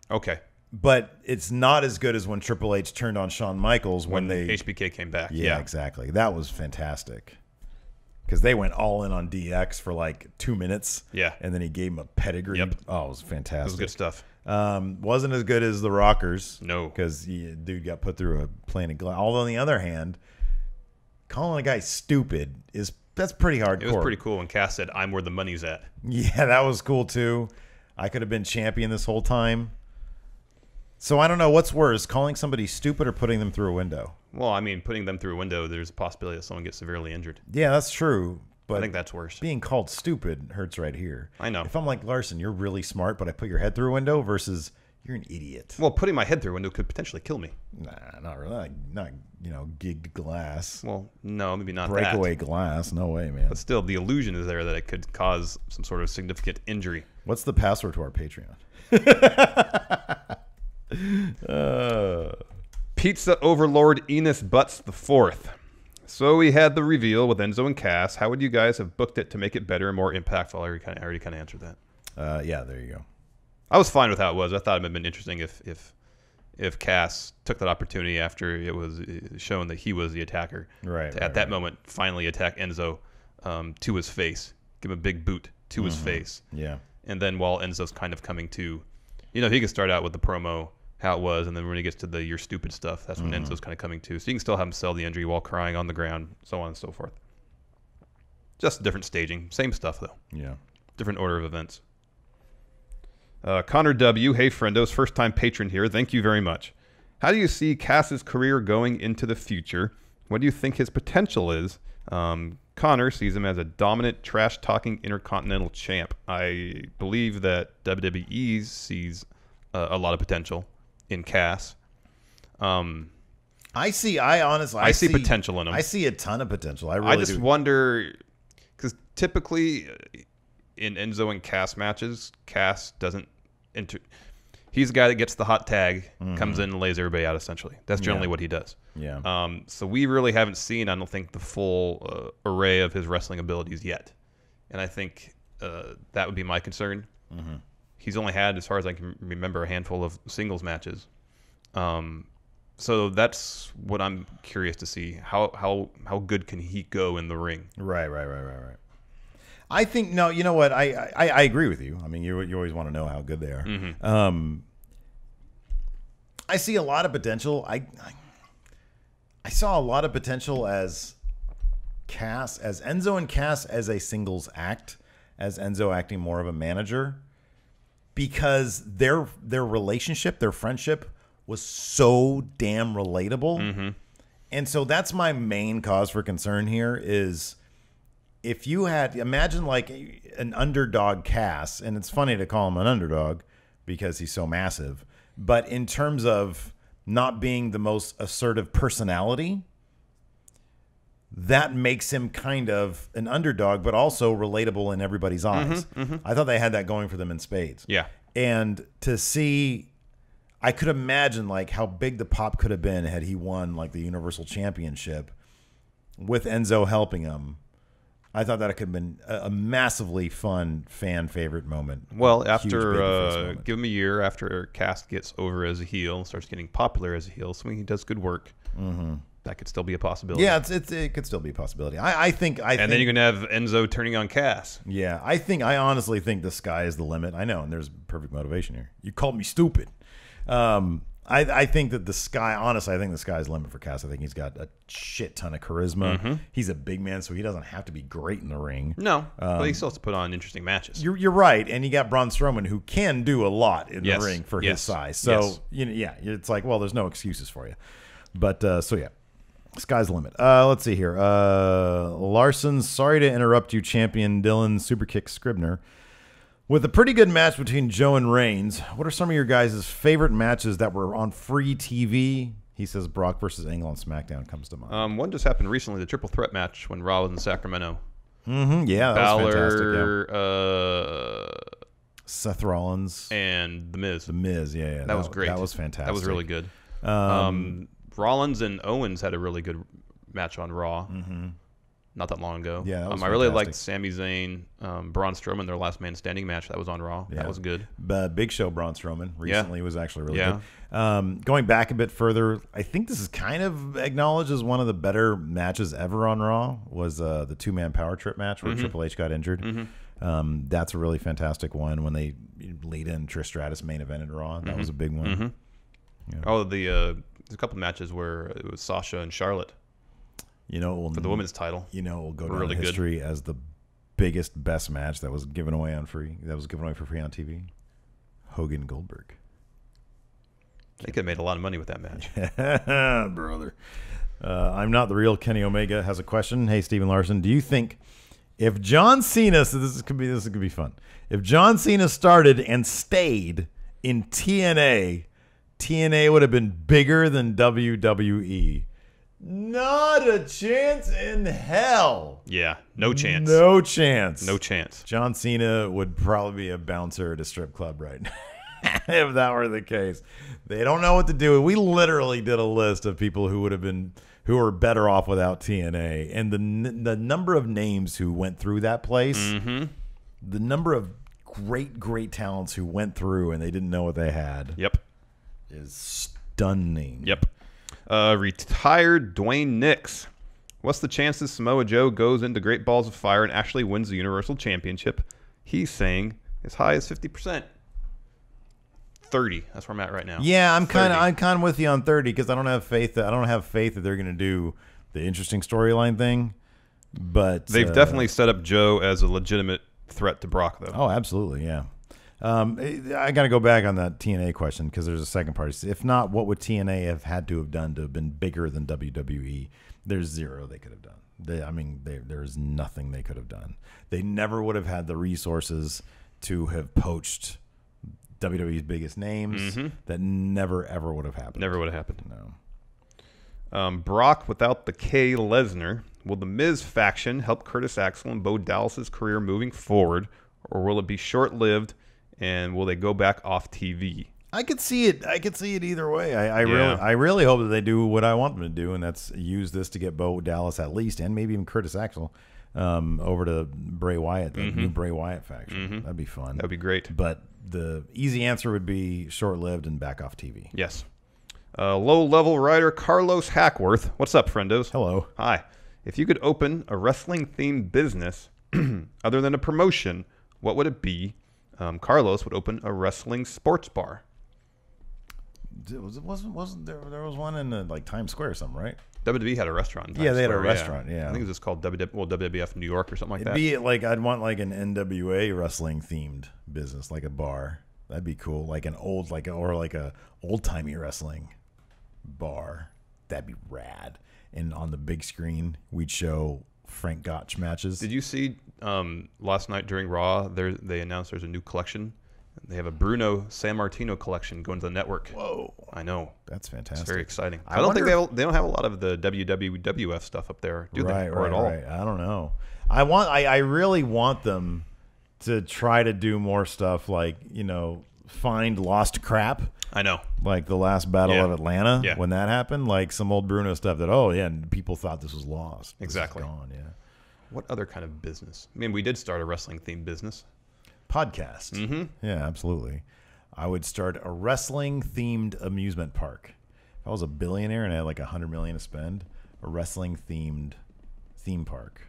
Okay. But it's not as good as when Triple H turned on Shawn Michaels when they HBK came back. Yeah, exactly. That was fantastic. Because they went all in on DX for like 2 minutes. Yeah. And then he gave him a pedigree. Yep. Oh, it was fantastic. It was good stuff. Wasn't as good as the Rockers. No. Because dude got put through a plane of glass. Although on the other hand, calling a guy stupid that's pretty hardcore. It was pretty cool when Cass said, "I'm where the money's at." Yeah, that was cool too. I could have been champion this whole time. So I don't know what's worse, calling somebody stupid or putting them through a window. Well, I mean, putting them through a window, there's a possibility that someone gets severely injured. Yeah, that's true. But I think that's worse. Being called stupid hurts right here. I know. If I'm like, Larson, you're really smart, but I put your head through a window versus you're an idiot. Well, putting my head through a window could potentially kill me. Nah, not really. Not gigged glass. Well, no, maybe not breakaway glass. No way, man. But still, the illusion is there that it could cause some sort of significant injury. What's the password to our Patreon? Pizza Overlord Enos Butts IV. So we had the reveal with Enzo and Cass. How would you guys have booked it to make it better and more impactful? I already kind of answered that. Yeah, there you go. I was fine with how it was. I thought it would have been interesting if Cass took that opportunity after it was shown that he was the attacker. Right. At that moment, finally attack Enzo to his face. Give him a big boot to his face. Yeah. And then while Enzo's kind of coming to, he can start out with the promo, how it was, and then when he gets to the "you're stupid" stuff, that's when Enzo's kind of coming to. So you can still have him sell the injury while crying on the ground, so on and so forth. Just different staging. Same stuff, though. Yeah. Different order of events. Connor W. Hey, friendos. First-time patron here. Thank you very much. How do you see Cass's career going into the future? What do you think his potential is? Connor sees him as a dominant, trash-talking Intercontinental champ. I believe that WWE sees a lot of potential in Cass. I see potential in him. I see a ton of potential. I just wonder, because typically in Enzo and Cass matches, Cass doesn't enter. He's the guy that gets the hot tag, comes in and lays everybody out, essentially. That's generally what he does. Yeah. So we really haven't seen, I don't think, the full array of his wrestling abilities yet. And I think that would be my concern. He's only had, as far as I can remember, a handful of singles matches. So that's what I'm curious to see. How good can he go in the ring? Right. I think no. You know what? I agree with you. I mean, you always want to know how good they are. Mm-hmm. I see a lot of potential. I saw a lot of potential as Cass, as Enzo and Cass as a singles act, as Enzo acting more of a manager, because their relationship, their friendship was so damn relatable. Mm-hmm. And so that's my main cause for concern here is if you had, imagine like an underdog Cass, and it's funny to call him an underdog because he's so massive, but in terms of not being the most assertive personality, that makes him kind of an underdog, but also relatable in everybody's eyes. I thought they had that going for them in spades. Yeah. And to see, I could imagine like how big the pop could have been had he won like the Universal Championship with Enzo helping him. I thought that could have been a massively fun fan favorite moment. Well, after give him a year after Cass gets over as a heel, starts getting popular as a heel, so when he does good work, that could still be a possibility. Yeah, it could still be a possibility. I think. And then you're gonna have Enzo turning on Cass. Yeah, I honestly think the sky is the limit. I know, and there's perfect motivation here. You called me stupid. I think that the sky, honestly, I think the sky's the limit for Cass. I think he's got a shit ton of charisma. He's a big man, so he doesn't have to be great in the ring. No, but he still has to put on interesting matches. You're right, and you got Braun Strowman who can do a lot in the ring for his size. So you know, yeah, it's like, well, there's no excuses for you. But so yeah, sky's the limit. Let's see here. Larson, sorry to interrupt you, champion Dylan Superkick Scribner. With a pretty good match between Joe and Reigns, what are some of your guys' favorite matches that were on free TV? He says Brock versus Angle on SmackDown comes to mind. One just happened recently, the triple threat match when Raw was in Sacramento. Yeah, that Balor, was fantastic. Yeah. Seth Rollins. And The Miz. The Miz, yeah. That was great. That was fantastic. That was really good. Rollins and Owens had a really good match on Raw. Not that long ago. Yeah, that was I really liked Sami Zayn, Braun Strowman, their last man standing match. That was on Raw. Yeah. That was good. Big Show Braun Strowman recently was actually really good. Going back a bit further, I think this is kind of acknowledged as one of the better matches ever on Raw was the two-man power trip match where Triple H got injured. That's a really fantastic one when they lead in Trish Stratus main event at Raw. That was a big one. Yeah. Oh, there's a couple matches where it was Sasha and Charlotte. You know, for the women's title. You know, it will go down in history as the biggest, best match that was given away on free. That was given away for free on TV. Hogan Goldberg. They could have made a lot of money with that match. Brother. I'm not the real Kenny Omega has a question. Hey, Steven Larson, do you think if John Cena, so this could be fun. If John Cena started and stayed in TNA, TNA would have been bigger than WWE. Not a chance in hell. Yeah, no chance. No chance. No chance. John Cena would probably be a bouncer at a strip club right now if that were the case. They don't know what to do. We literally did a list of people who were better off without TNA, and the number of names who went through that place, the number of great talents who went through and they didn't know what they had. Is stunning. Retired Dwayne Nix. What's the chances Samoa Joe goes into Great Balls of Fire and actually wins the Universal Championship? He's saying as high as 50%. 30. That's where I'm at right now. Yeah, I'm kind of with you on 30 because I don't have faith that they're going to do the interesting storyline thing. But they've definitely set up Joe as a legitimate threat to Brock, though. Oh, absolutely, yeah. I got to go back on that TNA question because there's a second part. If not, what would TNA have had to have done to have been bigger than WWE? There's zero they could have done. There's nothing they could have done. They never would have had the resources to have poached WWE's biggest names. That never, ever would have happened. Never would have happened. No. Brock without the K. Lesnar. Will the Miz faction help Curtis Axel and Bo Dallas's career moving forward, or will it be short-lived? And will they go back off TV? I could see it. Either way. I really hope that they do what I want them to do, and that's use this to get Bo Dallas at least, and maybe even Curtis Axel, over to Bray Wyatt, the new Bray Wyatt faction. That'd be fun. That'd be great. But the easy answer would be short-lived and back off TV. Yes. Low-level writer Carlos Hackworth. What's up, friendos? Hello. Hi. If you could open a wrestling-themed business, Other than a promotion, what would it be? Carlos would open a wrestling sports bar. Wasn't there was one in like Times Square or something, right? WWE had a restaurant. In Times Yeah, they had a Square, restaurant. Yeah, I think it was just called WWF New York or something like It'd that. be like I'd want like an NWA wrestling themed business, like a bar. That'd be cool, like an old or a old timey wrestling bar. That'd be rad. And on the big screen, we'd show Frank Gotch matches. Did you see last night during Raw? They announced there's a new collection. They have a Bruno Sammartino collection going to the network. Whoa, I know. That's fantastic. It's very exciting. I don't think they don't have a lot of the WWF stuff up there, do they? Or at all? Right. I don't know. I really want them to try to do more stuff like, find lost crap. I know. Like the last Battle of Atlanta, Yeah. when that happened, like some old Bruno stuff that, and people thought this was lost. This is Exactly. gone, yeah. What other kind of business? I mean, we did start a wrestling-themed business. Podcast. Mm-hmm. Yeah, absolutely. I would start a wrestling-themed amusement park. If I was a billionaire and I had like $100 million to spend, a wrestling-themed theme park.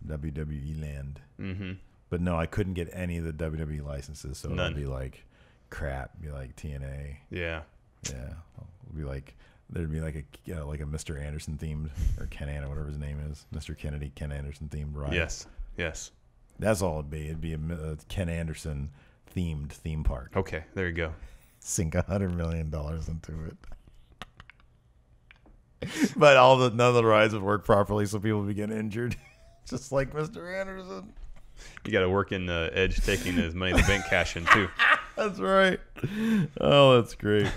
WWE land. Mm-hmm. But no, I couldn't get any of the WWE licenses, so None. it'd be like crap. It'd be like TNA. Yeah. Yeah, it'd be like there'd be like a Mr. Anderson themed or Ken Anderson, whatever his name is, Mr. Kennedy, Ken Anderson themed ride. Yes. Yes. That's all it'd be. It'd be a Ken Anderson themed theme park. Okay. There you go. Sink $100 million into it. But none of the rides would work properly, so people would be getting injured, just like Mr. Anderson. You got to work in Edge taking his money in the bank cash in too. That's right. Oh, that's great.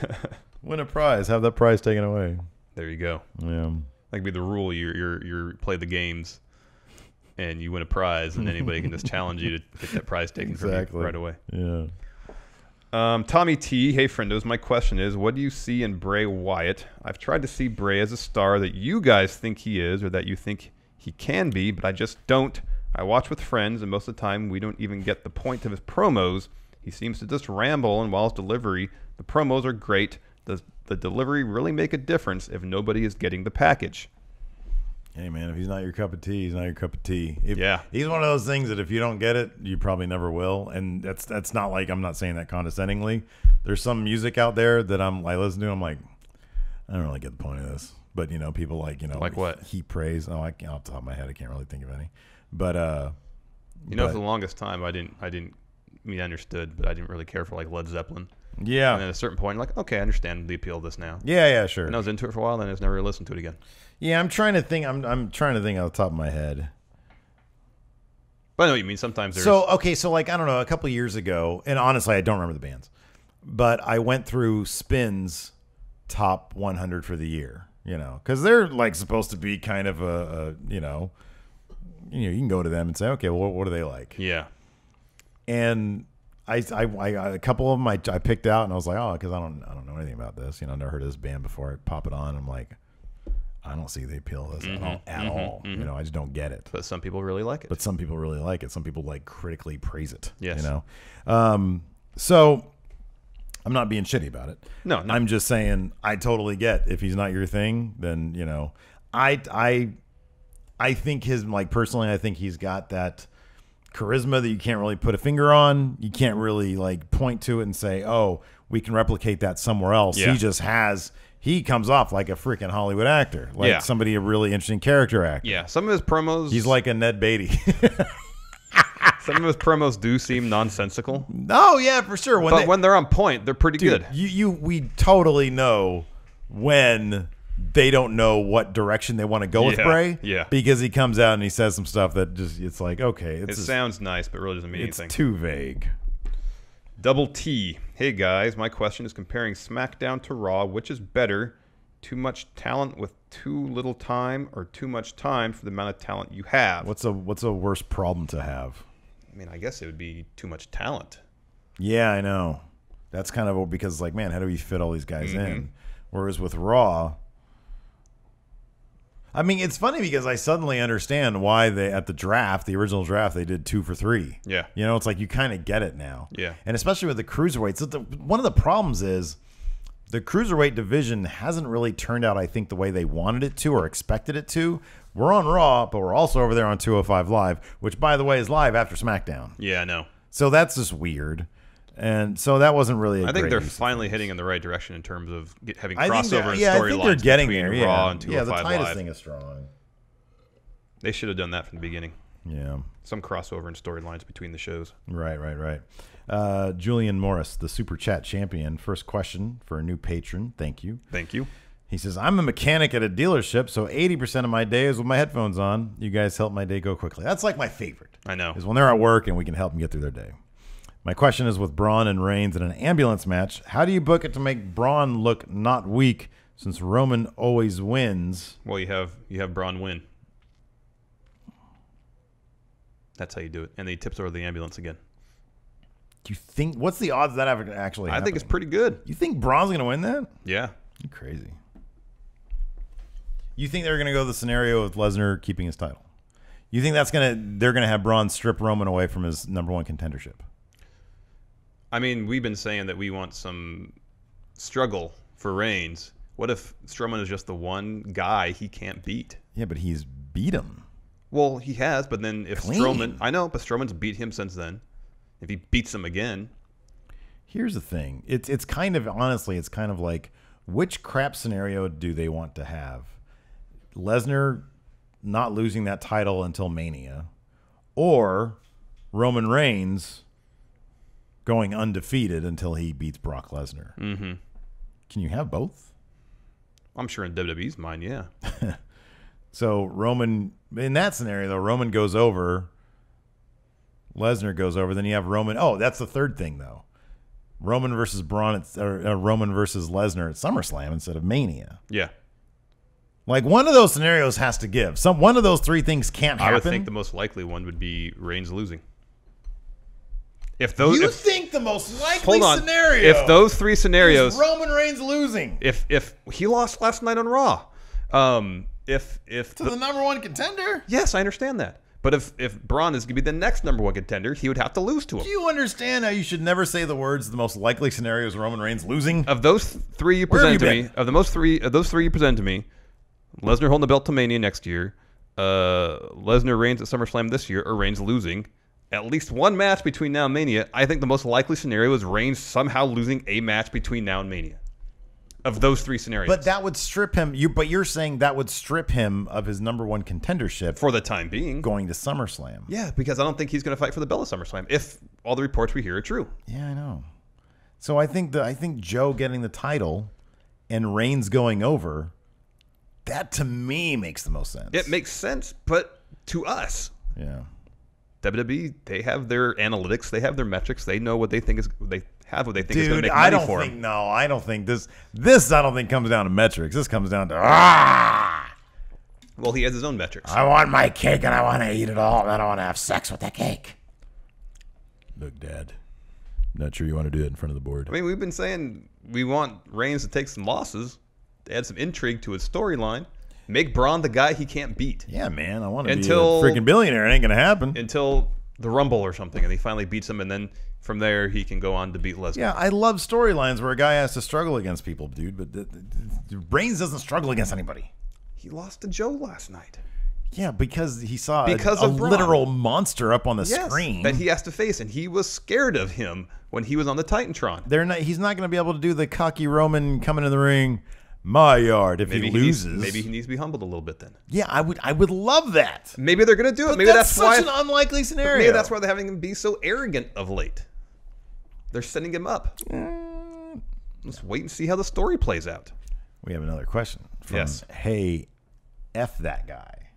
Win a prize. Have that prize taken away. There you go. Yeah. That could be the rule. You play the games, and you win a prize, and anybody can just challenge you to get that prize taken from you right away. Yeah. Tommy T, hey friendos, my question is, what do you see in Bray Wyatt? I've tried to see Bray as a star that you guys think he is or that you think he can be, but I just don't. I watch with friends, and most of the time we don't even get the point of his promos. He seems to just ramble, and while his delivery, the promos are great, does the delivery really make a difference if nobody is getting the package? Hey, man, if he's not your cup of tea, he's not your cup of tea. Yeah. He's one of those things that if you don't get it, you probably never will. And that's not like, I'm not saying that condescendingly. There's some music out there that I listen to, I'm like, I don't really get the point of this. But, people like, Like what? He praise. Oh, off the top of my head, I can't really think of any. But, for the longest time, I understood, but I didn't really care for like Led Zeppelin. Yeah. And then at a certain point, like, okay, I understand the appeal of this now. Yeah, sure. And I was into it for a while, and I just never listened to it again. Yeah, I'm trying to think. I'm trying to think off the top of my head. But I know what you mean. Sometimes there's... So like, I don't know, a couple of years ago, and honestly, I don't remember the bands, but I went through Spin's top 100 for the year, because they're like supposed to be kind of you can go to them and say, okay, well, what do they like? Yeah. And I a couple of them I picked out, and I was like, oh, because I don't know anything about this. I've never heard of this band before. I pop it on, I'm like, I don't see the appeal of this at all. I just don't get it. But some people really like it. But some people really like it. Some people like critically praise it. Yes. So I'm not being shitty about it. No. I'm just saying I totally get if he's not your thing, then I think personally, I think he's got that charisma that you can't really put a finger on. You can't really like point to it and say, oh, we can replicate that somewhere else. Yeah. He comes off like a freaking Hollywood actor, like somebody, a really interesting character actor. Yeah, some of his promos... He's like a Ned Beatty. Some of his promos do seem nonsensical. Oh, yeah, for sure. When they're on point, they're pretty good. We totally know when they don't know what direction they want to go with Bray. Yeah. Because he comes out and he says some stuff that just, it's like, okay. It sounds nice, but really doesn't mean anything. It's too vague. Double T. Hey guys, my question is comparing SmackDown to Raw. Which is better? Too much talent with too little time, or too much time for the amount of talent you have? What's a worse problem to have? I mean, I guess it would be too much talent. Yeah, I know. That's kind of because, like, man, how do we fit all these guys in? Whereas with Raw, I mean, it's funny because I suddenly understand why they, at the original draft, they did 2 for 3. Yeah. It's like you kind of get it now. Yeah. And especially with the cruiserweights, one of the problems is the Cruiserweight division hasn't really turned out, I think, the way they wanted it to or expected it to. We're on Raw, but we're also over there on 205 Live, which, by the way, is live after SmackDown. Yeah, I know. So that's just weird. And so that wasn't really I think great they're use of finally things. heading in the right direction in terms of having I think crossover and I think they're storylines getting between there. Raw and Yeah, 205 the Titus Live. thing is strong. They should have done that from the beginning. Yeah. Some crossover and storylines between the shows. Right. Julian Morris, the Super Chat champion. First question for a new patron. Thank you. Thank you. He says, I'm a mechanic at a dealership, so 80% of my day is with my headphones on. You guys help my day go quickly. That's like my favorite. I know. Is when they're at work and we can help them get through their day. My question is with Braun and Reigns in an ambulance match, how do you book it to make Braun look not weak since Roman always wins? Well, you have Braun win. That's how you do it. And then he tips over the ambulance again. Do you think, what's the odds of that ever actually happening? I think it's pretty good. You think Braun's going to win that? Yeah. You're crazy. You think they're going to go the scenario with Lesnar keeping his title? You think they're going to have Braun strip Roman away from his #1 contendership? I mean, we've been saying that we want some struggle for Reigns. What if Strowman is just the one guy he can't beat? Yeah, but he's beat him. Well, he has, but then if Clean. Strowman... I know, but Strowman's beat him since then. If he beats him again... Here's the thing. It's kind of, honestly, it's kind of like, which crap scenario do they want to have? Lesnar not losing that title until Mania, or Roman Reigns going undefeated until he beats Brock Lesnar. Mm-hmm. Can you have both? I'm sure in WWE's mind, yeah. So Roman, in that scenario, though, Roman goes over, Lesnar goes over, then you have Roman. Oh, that's the third thing, though. Roman versus Braun, or Roman versus Lesnar at SummerSlam instead of Mania. Yeah. Like, one of those scenarios has to give. One of those three things can't happen. I would think the most likely one would be Reigns losing. You think the most likely scenario? If those three scenarios, is Roman Reigns losing. If he lost last night on Raw, if to the #1 contender. Yes, I understand that. But if Braun is going to be the next #1 contender, he would have to lose to him. Do you understand how you should never say the words? The most likely scenario is Roman Reigns losing. Of those three you presented to me, of those three you presented to me, Lesnar holding the belt to Mania next year, Lesnar Reigns at SummerSlam this year, or Reigns losing. At least one match between now and Mania. I think the most likely scenario is Reigns somehow losing a match between now and Mania. Of those three scenarios. But that would strip him. But you're saying that would strip him of his #1 contendership for the time being, going to SummerSlam. Yeah, because I don't think he's going to fight for the belt at SummerSlam if all the reports we hear are true. Yeah, I know. So I think Joe getting the title and Reigns going over, that to me makes the most sense. It makes sense, but to us, yeah. WWE, they have their analytics, they have their metrics, they know what they think is what they think is going to Dude, make I money don't for think them. no, I don't think this I don't think comes down to metrics. This comes down to Well, he has his own metrics. I want my cake and I want to eat it all and I don't want to have sex with the cake. Look, Dad, not sure you want to do it in front of the board. I mean, we've been saying we want Reigns to take some losses, to add some intrigue to his storyline. Make Braun the guy he can't beat. Yeah, man. I want to be a freaking billionaire. It ain't going to happen. Until the Rumble or something, and he finally beats him, and then from there he can go on to beat Lesnar. Yeah, I love storylines where a guy has to struggle against people, dude. But Reigns doesn't struggle against anybody. He lost to Joe last night. Yeah, because he saw a literal monster up on the screen that he has to face, and he was scared of him when he was on the Titantron. He's not going to be able to do the cocky Roman coming in the ring. My yard. If he loses, maybe he needs to be humbled a little bit. Then, yeah, I would love that. Maybe they're going to do it. But Maybe that's why such an unlikely scenario. Maybe that's why they're having him be so arrogant of late. They're setting him up. Let's wait and see how the story plays out. We have another question from Yes. Hey, F that guy.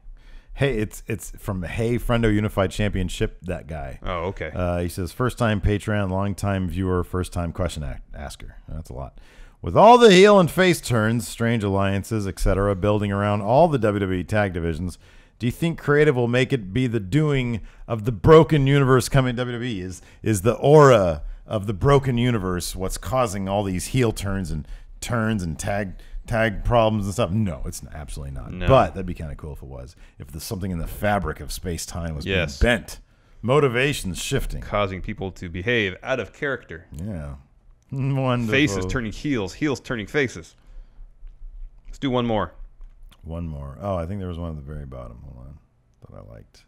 Hey, it's from Hey Friendo Unified Championship, that guy. Oh, okay. He says, first time Patreon, long time viewer, first time question asker. That's a lot. With all the heel and face turns, strange alliances, etc., building around all the WWE tag divisions, do you think creative will make it be the doing of the broken universe coming to WWE? Is the aura of the broken universe what's causing all these heel turns and tag problems and stuff? No, it's absolutely not. No. But that'd be kind of cool if it was. If there's something in the fabric of space-time was being Yes. bent. Motivations shifting. Causing people to behave out of character. Yeah. Wonderful. Faces turning heels, heels turning faces. Let's do one more. One more. Oh, I think there was one at the very bottom. Hold on. That I liked.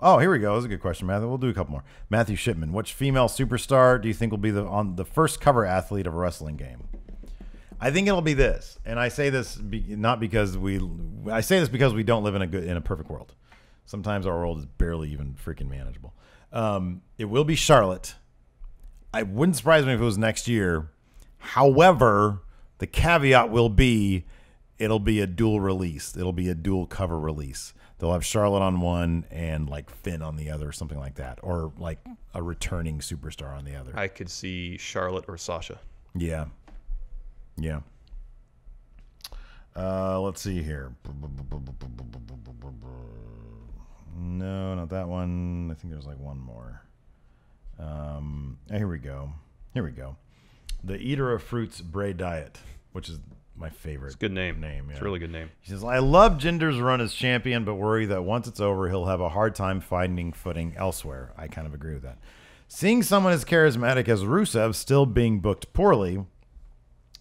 Oh, here we go. That was a good question, Matthew. We'll do a couple more. Matthew Shipman. Which female superstar do you think will be on the first cover athlete of a wrestling game? I think it'll be this, and I say this not because I say this because we don't live in a perfect world. Sometimes our world is barely even freaking manageable. It will be Charlotte. I wouldn't surprise me if it was next year. However, the caveat will be it'll be a dual release. It'll be a dual cover release. They'll have Charlotte on one and like Finn on the other, something like that, or like a returning superstar on the other. I could see Charlotte or Sasha. Yeah. Yeah. Let's see here. No, not that one. I think there's like one more. Here we go. Here we go. The Eater of Fruits Bray Diet, which is my favorite. It's a good name. Yeah. It's a really good name. He says, I love Jinder's run as champion, but worry that once it's over, he'll have a hard time finding footing elsewhere. I kind of agree with that. Seeing someone as charismatic as Rusev still being booked poorly,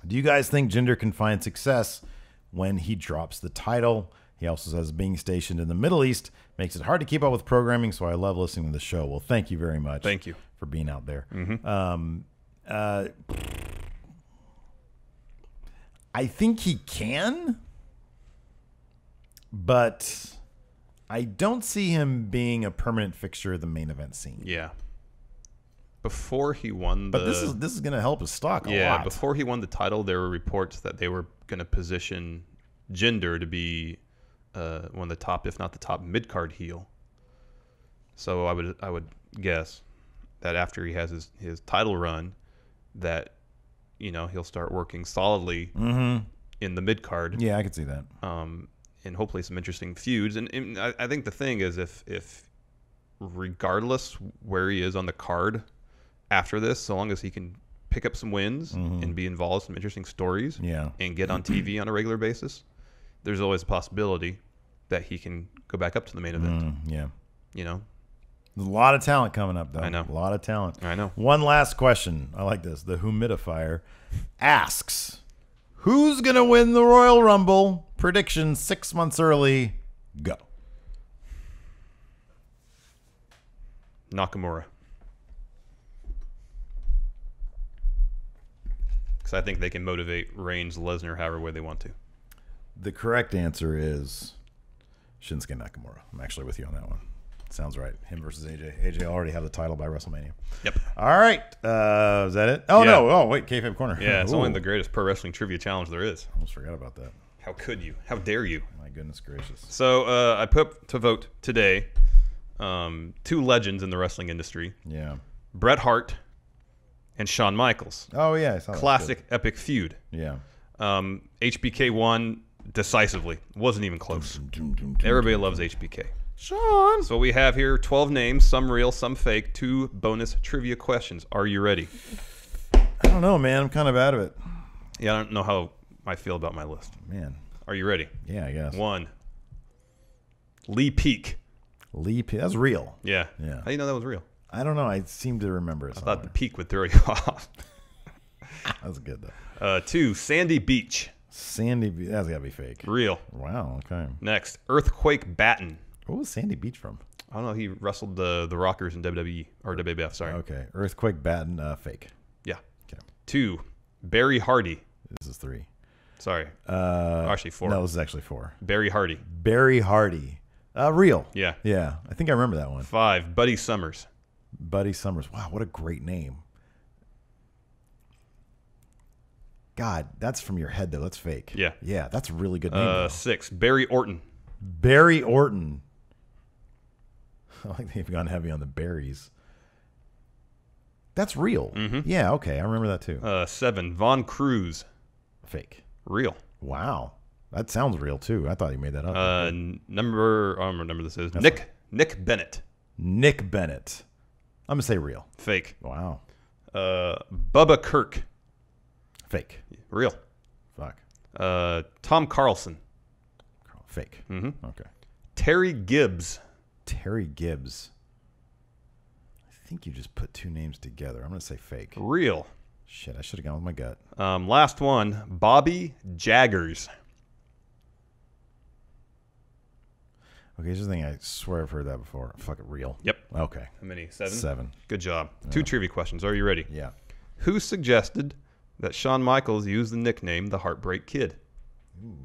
do you guys think Jinder can find success when he drops the title? He also says being stationed in the Middle East makes it hard to keep up with programming, so I love listening to the show. Well, thank you very much. Thank you for being out there. Mm-hmm. I think he can, but I don't see him being a permanent fixture of the main event scene. Yeah. Before he won the... But this is going to help his stock a lot. Yeah, before he won the title, there were reports that they were going to position Jinder to be one of the top, if not the top, mid-card heel. So I would guess that after he has his title run, that he'll start working solidly in the mid-card. Yeah, I could see that. And hopefully some interesting feuds. And I think the thing is if regardless where he is on the card after this, so long as he can pick up some wins and be involved in some interesting stories and get on TV on a regular basis, there's always a possibility that he can go back up to the main event. Yeah. There's a lot of talent coming up, though. I know. A lot of talent. I know. One last question. I like this. The Humidifier asks, who's going to win the Royal Rumble? Prediction 6 months early. Go. Nakamura. Because I think they can motivate Reigns, Lesnar, however way they want to. The correct answer is Shinsuke Nakamura. I'm actually with you on that one. Sounds right. Him versus AJ. AJ already had the title by WrestleMania. Yep. All right. Is that it? Oh, yeah. no. Oh, wait. Kayfabe Corner. Yeah, it's only the greatest pro wrestling trivia challenge there is. Almost forgot about that. How could you? How dare you? My goodness gracious. So I put to vote today two legends in the wrestling industry. Yeah. Bret Hart and Shawn Michaels. Oh, yeah. I saw that. Classic epic feud. Yeah. HBK won decisively. Wasn't even close. Everybody loves HBK. Shawn. So what we have here, 12 names, some real, some fake, 2 bonus trivia questions. Are you ready? I don't know, man. I'm kind of out of it. Yeah, I don't know how I feel about my list. Man. Are you ready? Yeah, I guess. 1. Lee Peak. Lee Peak. That's real. Yeah. Yeah. How do you know that was real? I don't know. I seem to remember it. I thought the peak would throw you off. That's good, though. 2. Sandy Beach. Sandy Beach. That's got to be fake. Real. Wow. Okay. Next. Earthquake Batten. What was Sandy Beach from? I don't know. He wrestled the Rockers in WWE. Or WWF, sorry. Okay. Earthquake Batten, fake. Yeah. Okay. 2. Barry Hardy. This is 3. Sorry. Actually 4. No, this is actually 4. Barry Hardy. Barry Hardy. Real. Yeah. Yeah. I think I remember that one. 5. Buddy Summers. Buddy Summers. Wow, what a great name. God, that's from your head, though. That's fake. Yeah. Yeah, that's a really good name. 6. Barry Orton. Barry Orton. I like they've gone heavy on the berries. That's real. Yeah, okay. I remember that, too. 7. Von Cruz. Fake. Real. Wow. That sounds real, too. I thought you made that up. I don't remember what number this is. Nick Bennett. Nick Bennett. I'm going to say real. Fake. Wow. Bubba Kirk. Fake. Real. Fuck. Tom Carlson. Fake. Okay. Terry Gibbs. Terry Gibbs. I think you just put 2 names together. I'm going to say fake. Real. Shit, I should have gone with my gut. Last one, Bobby Jaggers. Okay, here's the thing. I swear I've heard that before. Fuck it, real. Yep. Okay. How many? 7? 7. Good job. 2 trivia questions. Are you ready? Yeah. Who suggested that Shawn Michaels use the nickname the Heartbreak Kid? Ooh.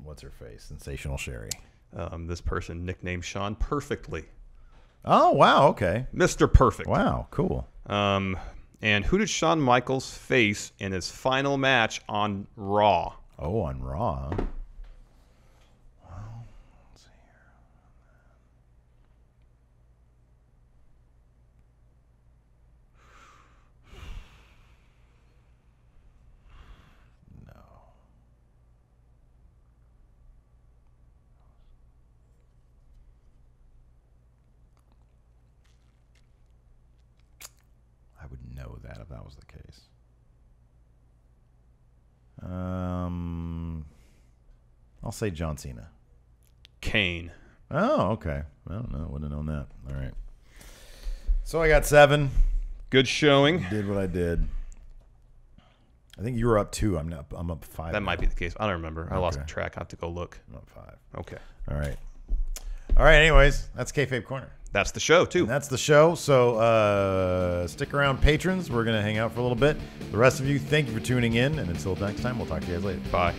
What's her face? Sensational Sherry. This person nicknamed Shawn perfectly. Oh, wow. Okay. Mr. Perfect. Wow. Cool. And who did Shawn Michaels face in his final match on Raw? Oh, on Raw. Huh? Well, let's see here. No. I would know that if that was the case. I'll say John Cena. Kane. Oh, okay. I don't know. Wouldn't have known that. All right. So I got 7. Good showing. Did what I did. I think you were up 2. I'm up 5. That might be the case. I don't remember. I lost Okay. track. I have to go look. I'm up 5. Okay. All right. All right. Anyways, that's Kayfabe Corner. That's the show, too. And that's the show. So stick around, patrons. We're going to hang out for a little bit. The rest of you, thank you for tuning in. And until next time, we'll talk to you guys later. Bye.